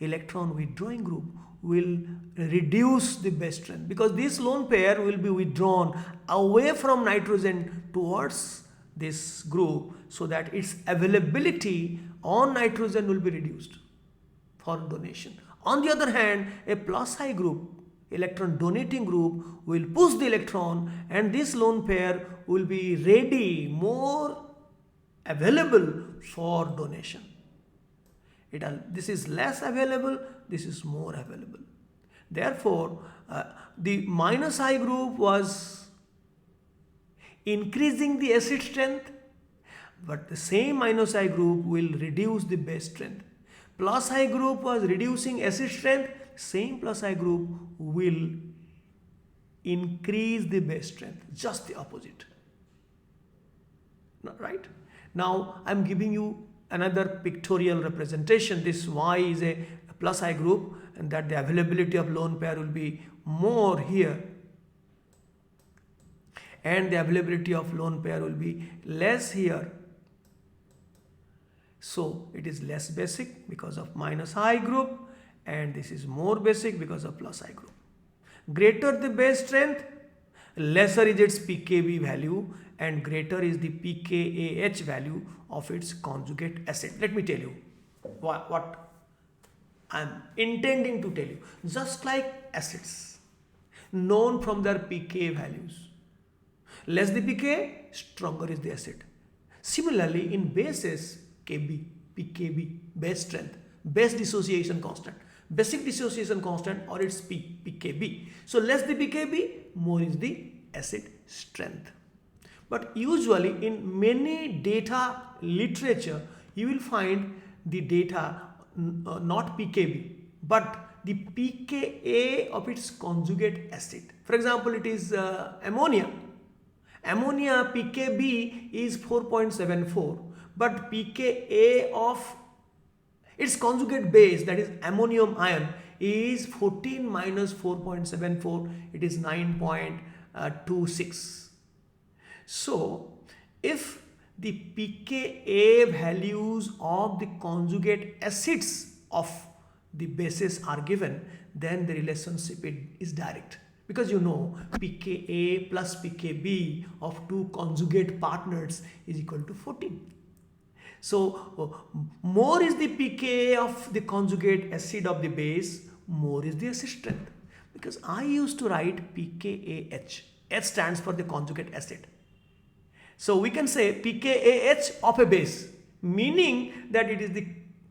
electron withdrawing group, will reduce the base strength because this lone pair will be withdrawn away from nitrogen towards this group so that its availability on nitrogen will be reduced for donation. On the other hand, a plus I group, electron donating group, will push the electron and this lone pair will be ready, more available for donation. This is less available, this is more available. Therefore, the minus I group was increasing the acid strength, but the same minus I group will reduce the base strength. Plus I group was reducing acid strength, same plus I group will increase the base strength, just the opposite. Right? Now I am giving you another pictorial representation. This Y is a plus I group and that the availability of lone pair will be more here. and the availability of lone pair will be less here. So it is less basic because of minus I group, and this is more basic because of plus I group. Greater the base strength, lesser is its pKb value, and greater is the pKAH value of its conjugate acid. Let me tell you what I am intending to tell you. Just like acids, known from their pK values, less the pK, stronger is the acid. Similarly, in bases, Kb, pKb, base strength, base dissociation constant, basic dissociation constant, or its pKb. So less the pKb, more is the acid strength. But usually in many data literature, you will find the data not pKb, but the pKa of its conjugate acid. For example, it is ammonia. Ammonia pKb is 4.74, but pKa of its conjugate base, that is ammonium ion, is 14 minus 4.74, it is 9.26. So if the pKa values of the conjugate acids of the bases are given, then the relationship is direct. Because you know pKa plus pKb of two conjugate partners is equal to 14. So more is the pKa of the conjugate acid of the base, more is the acid strength. Because I used to write pKAH. H stands for the conjugate acid. So we can say pKAH of a base, meaning that it is the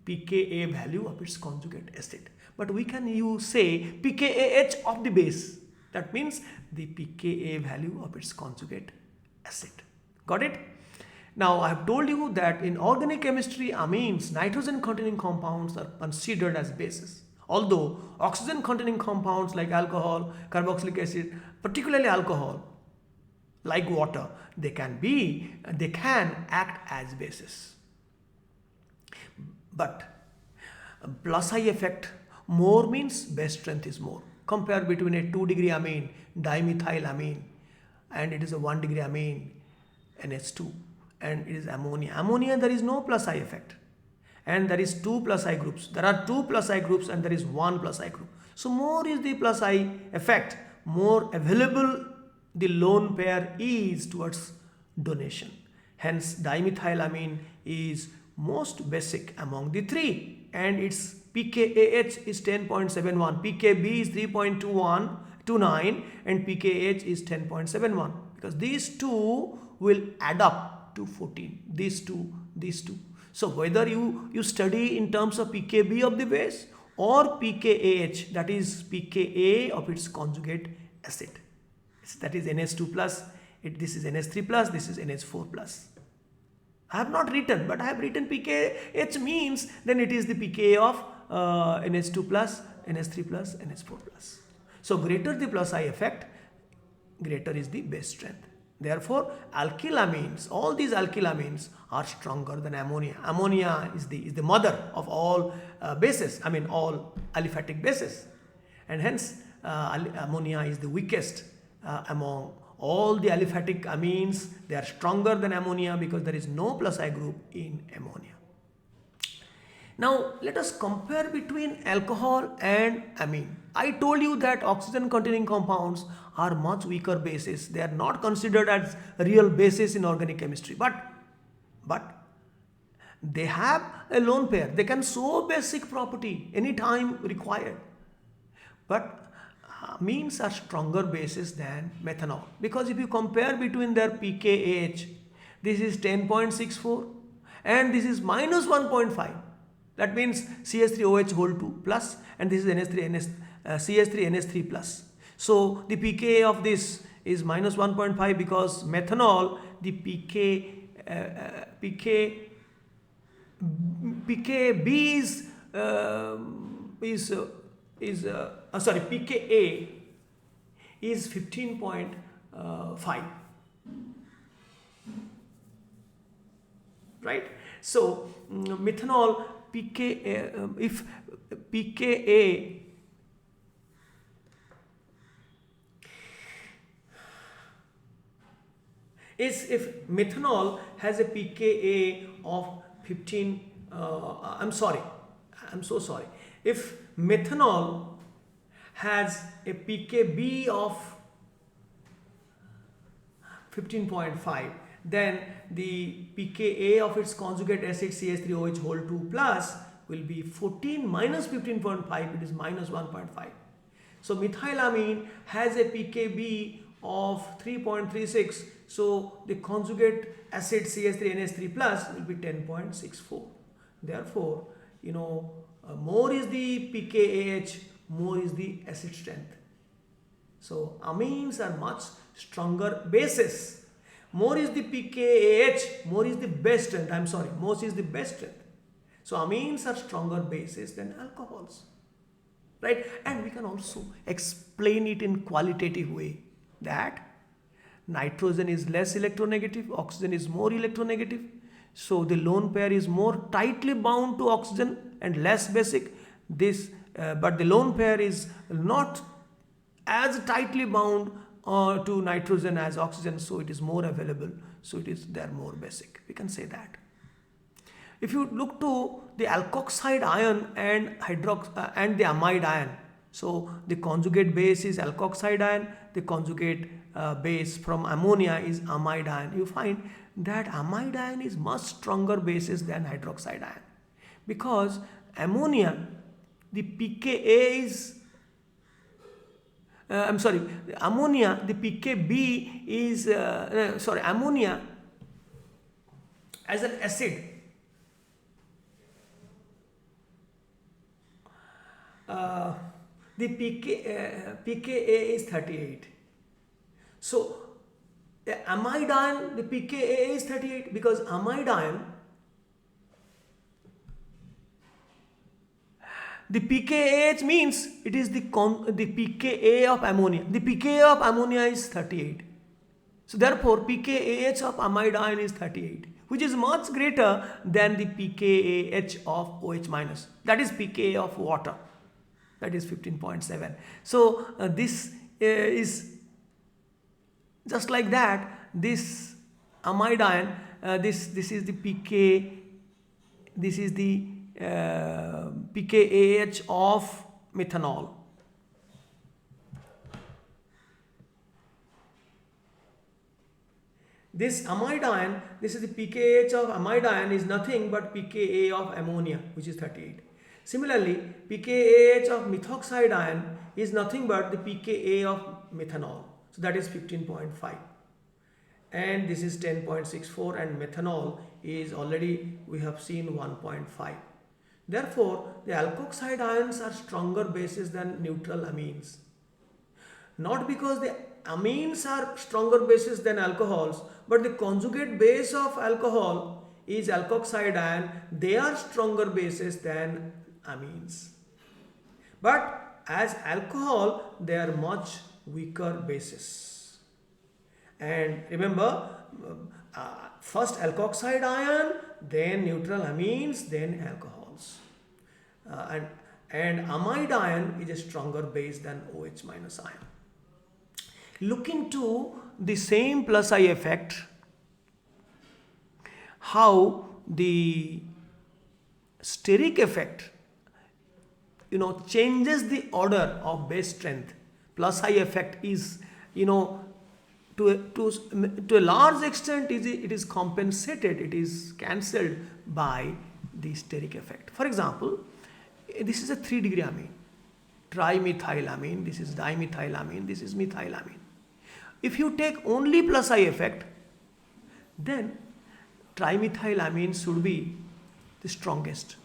pKa value of its conjugate acid. But we can say pKAH of the base. That means the pKa value of its conjugate acid. Got it? Now I have told you that in organic chemistry, amines, nitrogen containing compounds are considered as bases. Although oxygen containing compounds like alcohol, carboxylic acid, particularly alcohol, like water, they can act as bases. But plus I effect, more means base strength is more. Compare between a 2 degree amine, dimethylamine, and it is a 1 degree amine, NH2, and it is ammonia. Ammonia, there is no plus I effect, and there is 2 plus I groups. There are 2 plus I groups and there is 1 plus I group. So more is the plus I effect, more available the lone pair is towards donation. Hence dimethylamine is most basic among the three, and its pKAH is 10.71, pKb is 3.29, and pKH is 10.71, because these two will add up to 14. These two. So whether you study in terms of pKb of the base or pKAH, that is pKa of its conjugate acid, that is NH2 plus, this is NH3 plus, this is NH4 plus. I have not written, but I have written pKH means then it is the pKa of NH2 plus, NH3 plus, NH4 plus. So greater the plus I effect, greater is the base strength. Therefore alkylamines, all these alkylamines are stronger than ammonia. Ammonia is the mother of all bases, I mean all aliphatic bases, and hence ammonia is the weakest among all the aliphatic amines. They are stronger than ammonia because there is no plus I group in ammonia. Now let us compare between alcohol and amine. I told you that oxygen containing compounds are much weaker bases. They are not considered as real bases in organic chemistry, but they have a lone pair. They can show basic property anytime required. But amines are stronger bases than methanol, because if you compare between their pKAH, this is 10.64 and this is minus 1.5. That means CH3OH whole 2 plus, and this is CH3NH3 plus. So the pKa of this is minus 1.5 because methanol, the pKb pKa is 15.5, right? So methanol if pKa is if methanol has a pKa of 15, I'm sorry, I'm so sorry. If methanol has a pKb of 15.5, then the pKa of its conjugate acid CH3OH whole 2 plus will be 14 minus 15.5, it is minus 1.5. So methylamine has a pKb of 3.36, so the conjugate acid CH3NH3 plus will be 10.64. Therefore, more is the pKAH, more is the acid strength. So amines are much stronger bases. More is the pKAH, more is the best strength. I'm sorry, most is the best strength. So amines are stronger bases than alcohols. Right? And we can also explain it in qualitative way that nitrogen is less electronegative, oxygen is more electronegative. So the lone pair is more tightly bound to oxygen and less basic. But the lone pair is not as tightly bound to nitrogen as oxygen, so it is more available. So they are more basic. We can say that. If you look to the alkoxide ion and the amide ion, so the conjugate base is alkoxide ion, the conjugate base from ammonia is amide ion. You find that amide ion is much stronger bases than hydroxide ion, because ammonia, the pKa is ammonia, the pKb is ammonia as an acid, the pKa is 38. So amide ion, the pKa is 38 because amide ion, the pKAH means it is the pKa of ammonia. The pKa of ammonia is 38. So therefore pKAH of amide ion is 38, which is much greater than the pKAH of OH minus. That is pKa of water. That is 15.7. So this is just like that. This amide ion, this is the pK. This is the pKAH of methanol. This amide ion, this is the pKAH of amide ion is nothing but pKa of ammonia, which is 38. Similarly, pKAH of methoxide ion is nothing but the pKa of methanol. So that is 15.5. And this is 10.64, and methanol is already, we have seen, 1.5. Therefore, the alkoxide ions are stronger bases than neutral amines. Not because the amines are stronger bases than alcohols, but the conjugate base of alcohol is alkoxide ion. They are stronger bases than amines. But as alcohol, they are much weaker bases. And remember, first alkoxide ion, then neutral amines, then alcohols. And amide ion is a stronger base than OH minus ion. Looking to the same plus I effect, how the steric effect changes the order of base strength. Plus I effect is to a large extent it is compensated, it is cancelled by the steric effect. For example, this is a 3-degree amine, trimethylamine, this is dimethylamine, this is methylamine. If you take only plus I effect, then trimethylamine should be the strongest,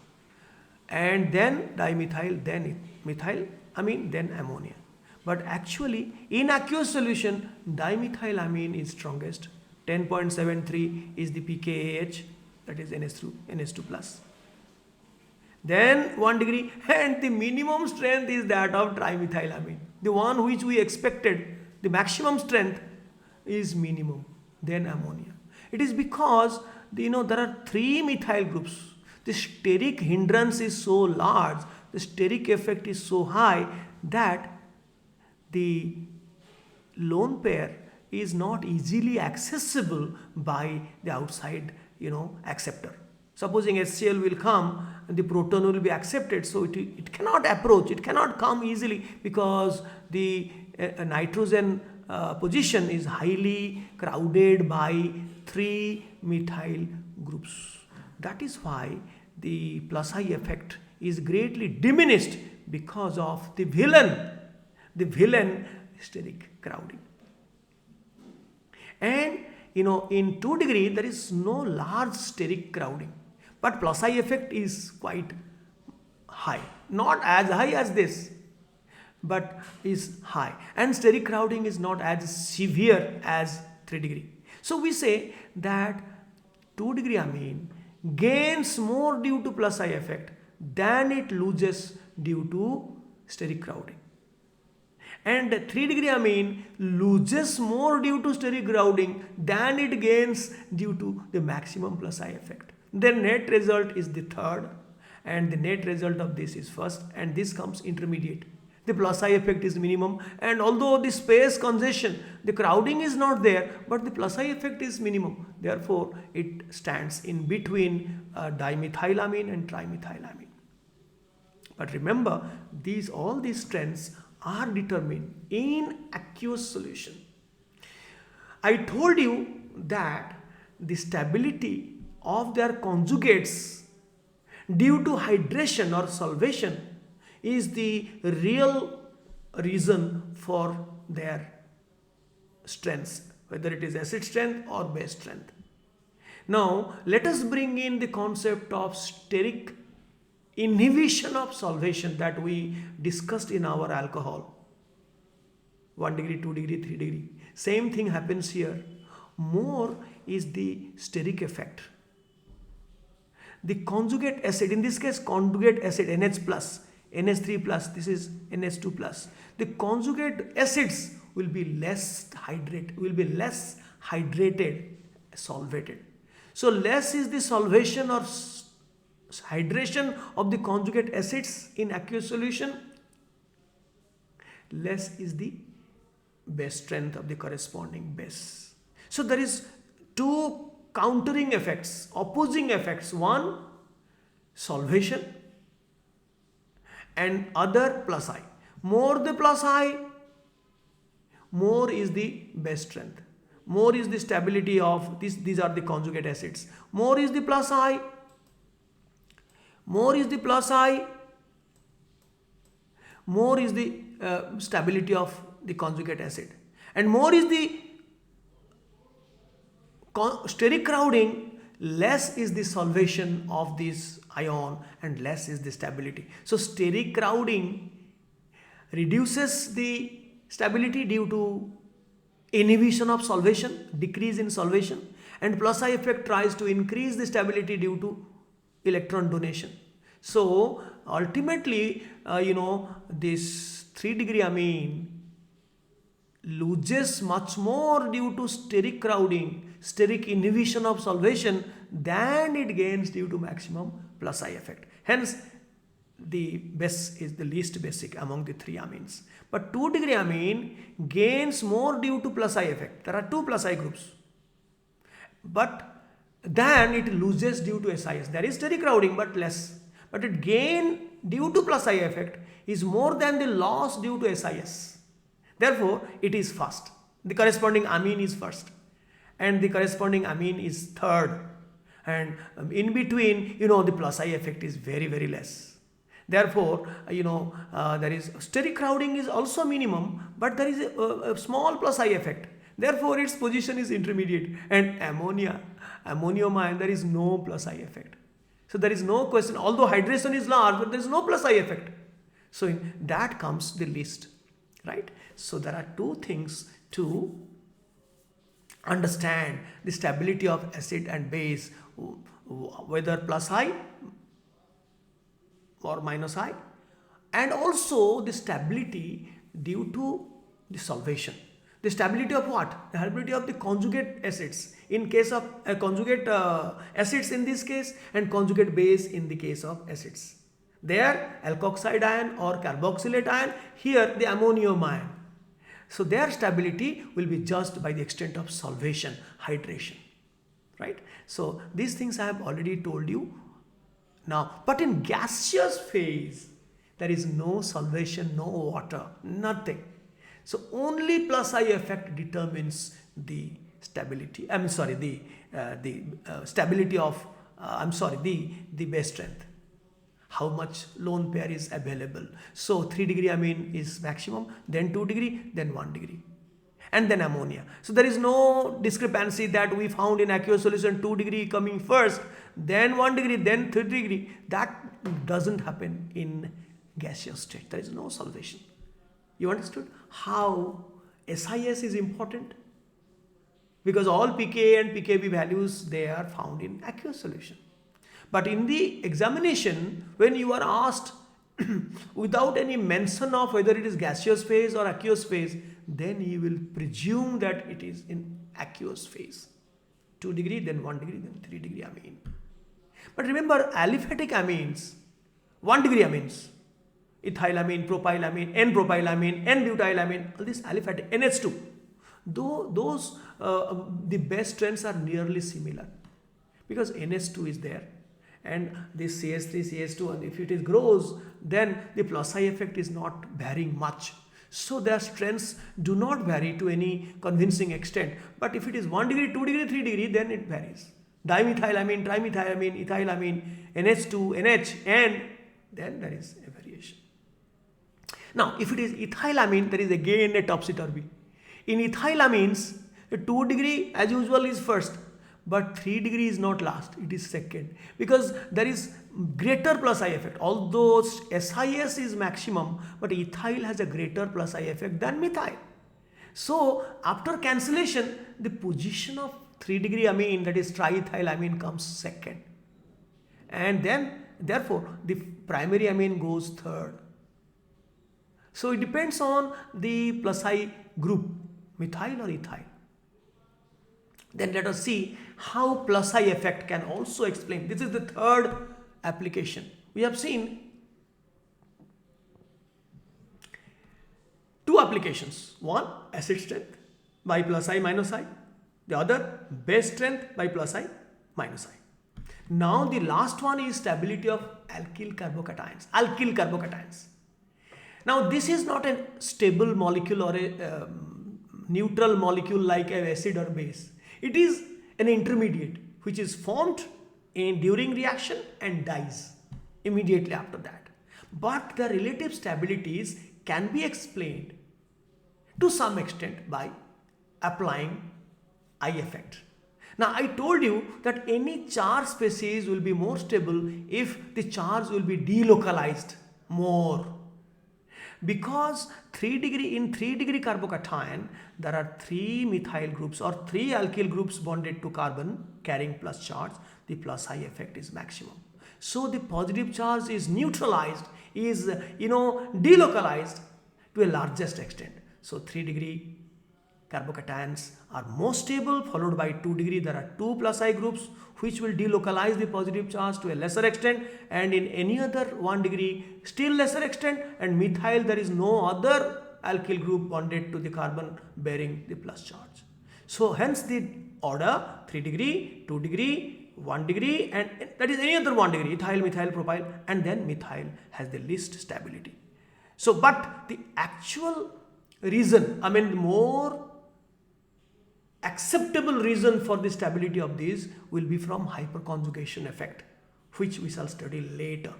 and then dimethyl, then methylamine, then ammonia. But actually, in aqueous solution, dimethylamine is strongest. 10.73 is the pKAH, that is NH2 plus. Then 1 degree, and the minimum strength is that of trimethylamine. The one which we expected, the maximum strength is minimum, then ammonia. It is because there are 3 methyl groups. The steric hindrance is so large, the steric effect is so high that the lone pair is not easily accessible by the outside, acceptor. Supposing HCl will come and the proton will be accepted, so it cannot approach, it cannot come easily because the nitrogen position is highly crowded by 3 methyl groups. That is why the plus I effect is greatly diminished because of the villain steric crowding. And in 2 degree there is no large steric crowding, but plus I effect is quite high, not as high as this, but is high, and steric crowding is not as severe as 3 degree. So we say that 2 degree amine gains more due to plus I effect than it loses due to steric crowding, and 3 degree amine loses more due to steric crowding than it gains due to the maximum plus I effect. The net result is the third, and the net result of this is first, and this comes intermediate. The plus I effect is minimum, and although the space congestion, the crowding is not there, but the plus I effect is minimum. Therefore, it stands in between dimethylamine and trimethylamine. But remember, all these strengths are determined in aqueous solution. I told you that the stability of their conjugates due to hydration or solvation is the real reason for their strengths, whether it is acid strength or base strength. Now let us bring in the concept of steric inhibition of solvation that we discussed in our alcohol. 1 degree, 2 degree, 3 degree. Same thing happens here. More is the steric effect. The conjugate acid, in this case conjugate acid NH plus, NH3 plus, this is NH2 plus. The conjugate acids will be less hydrated, solvated. So less is the solvation or hydration of the conjugate acids in aqueous solution, less is the base strength of the corresponding base. So there is 2 countering effects, opposing effects. One, solvation, and other plus I. More the plus I, more is the base strength, more is the stability of this. These are the conjugate acids. More is the plus I, more is the plus I, more is the stability of the conjugate acid, and more is the steric crowding, less is the solvation of this ion and less is the stability. So steric crowding reduces the stability due to inhibition of solvation, decrease in solvation, and plus I effect tries to increase the stability due to electron donation. So ultimately, this 3 degree amine loses much more due to steric crowding, steric inhibition of solvation than it gains due to maximum plus I effect. Hence, the base is the least basic among the 3 amines. But 2 degree amine gains more due to plus I effect. There are 2 plus I groups. But then it loses due to SIS. There is steric crowding but less. But it gain due to plus I effect is more than the loss due to SIS. Therefore, it is first. The corresponding amine is first, and the corresponding amine is third. And in between, the plus I effect is very, very less. Therefore, there is steric crowding is also minimum, but there is a small plus I effect. Therefore, its position is intermediate. And ammonium ion, there is no plus I effect. So there is no question, although hydration is large, but there is no plus I effect. So in that comes the least, right? So there are 2 things to understand the stability of acid and base, whether plus I or minus I, and also the stability due to the solvation. The stability of what? The stability of the conjugate acids in case of conjugate acids in this case, and conjugate base in the case of acids. There alkoxide ion or carboxylate ion, here the ammonium ion. So their stability will be judged by the extent of solvation, hydration, right? So these things I have already told you now. But in gaseous phase, there is no solvation, no water, nothing. So only plus I effect determines the stability. I'm sorry, the stability of the base strength. How much lone pair is available. So 3 degree amine is maximum, then 2 degree, then 1 degree, and then ammonia. So there is no discrepancy that we found in aqueous solution 2 degree coming first, then 1 degree, then 3 degree. That doesn't happen in gaseous state. There is no solvation. You understood how SIS is important? Because all pK and pKb values, they are found in aqueous solution. But in the examination, when you are asked without any mention of whether it is gaseous phase or aqueous phase, then you will presume that it is in aqueous phase. 2 degree, then 1 degree, then 3 degree amine. But remember, aliphatic amines, 1 degree amines, ethylamine, propylamine, N-propylamine, N-butylamine, all these aliphatic, NH2, though those the base strengths are nearly similar because NH2 is there. And this CH3, CH2, and if it grows, then the plus I effect is not varying much. So their strengths do not vary to any convincing extent. But if it is 1 degree, 2 degree, 3 degree, then it varies. Dimethylamine, trimethylamine, ethylamine, NH2, NH, and then there is a variation. Now, if it is ethylamine, there is again a topsy-turvy. In ethylamines, the 2 degree as usual is first. But 3 degree is not last, it is second, because there is greater plus I effect. Although SIS is maximum, but ethyl has a greater plus I effect than methyl. So after cancellation, the position of 3 degree amine, that is triethylamine, comes second. And then therefore the primary amine goes third. So it depends on the plus I group, methyl or ethyl. Then let us see how plus I effect can also explain. This is the third application. We have seen two applications. One, acid strength by plus I minus I. The other, base strength by plus I minus I. Now the last one is stability of alkyl carbocations. Now this is not a stable molecule or a neutral molecule like an acid or base. It is an intermediate which is formed during reaction and dies immediately after that. But the relative stabilities can be explained to some extent by applying I effect. Now I told you that any charge species will be more stable if the charge will be delocalized more. Because 3 degree carbocation, there are 3 methyl groups or 3 alkyl groups bonded to carbon carrying plus charge, the plus I effect is maximum. So the positive charge is neutralized, is delocalized to a largest extent. So 3 degree carbocations are more stable, followed by 2 degree. There are 2 plus I groups which will delocalize the positive charge to a lesser extent, and in any other 1 degree still lesser extent, and methyl there is no other alkyl group bonded to the carbon bearing the plus charge. So hence the order 3 degree, 2 degree, 1 degree, and that is any other 1 degree, ethyl, methyl, propyl, and then methyl has the least stability. So but the actual reason, more acceptable reason for the stability of these will be from hyperconjugation effect, which we shall study later.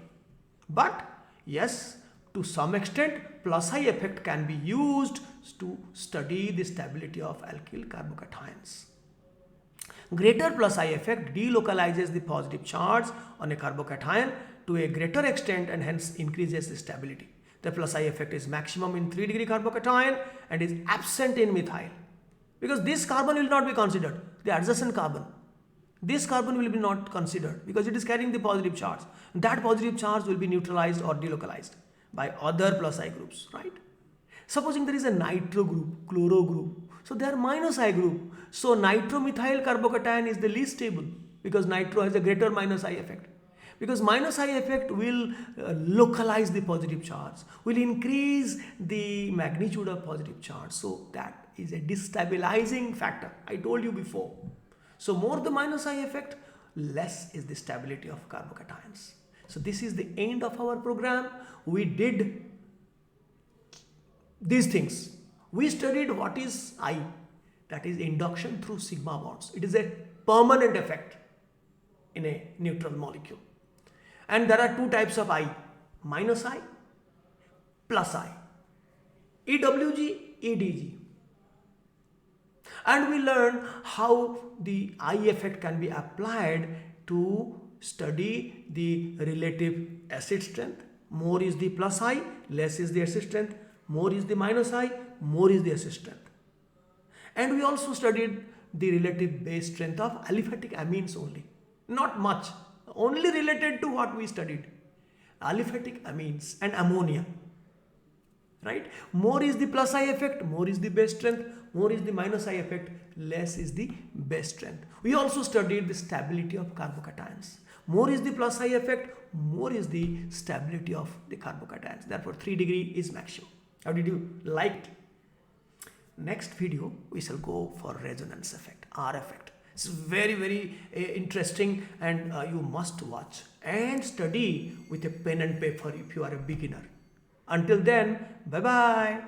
But yes, to some extent plus I effect can be used to study the stability of alkyl carbocations. Greater plus I effect delocalizes the positive charge on a carbocation to a greater extent and hence increases the stability. The plus I effect is maximum in 3 degree carbocation and is absent in methyl. Because this carbon will not be considered, the adjacent carbon. This carbon will be not considered because it is carrying the positive charge. That positive charge will be neutralized or delocalized by other plus I groups, right? Supposing there is a nitro group, chloro group, so they are minus I group. So nitromethyl carbocation is the least stable because nitro has a greater minus I effect. because minus I effect will localize the positive charge, will increase the magnitude of positive charge. So that is a destabilizing factor. I told you before. So more the minus I effect, less is the stability of carbocations. So this is the end of our program. We did these things. We studied what is I, that is induction through sigma bonds. It is a permanent effect in a neutral molecule. And there are two types of I, minus I, plus I, EWG, EDG. And we learned how the I effect can be applied to study the relative acid strength. More is the plus I, less is the acid strength. More is the minus I, more is the acid strength. And we also studied the relative base strength of aliphatic amines only. Not much, only related to what we studied. Aliphatic amines and ammonia. Right? More is the plus I effect, more is the base strength, more is the minus I effect, less is the base strength. We also studied the stability of carbocations. More is the plus I effect, more is the stability of the carbocations. Therefore, 3 degree is maximum. How did you like it? Next video, we shall go for resonance effect, R effect. It's very, very interesting, and you must watch and study with a pen and paper if you are a beginner. Until then, bye-bye.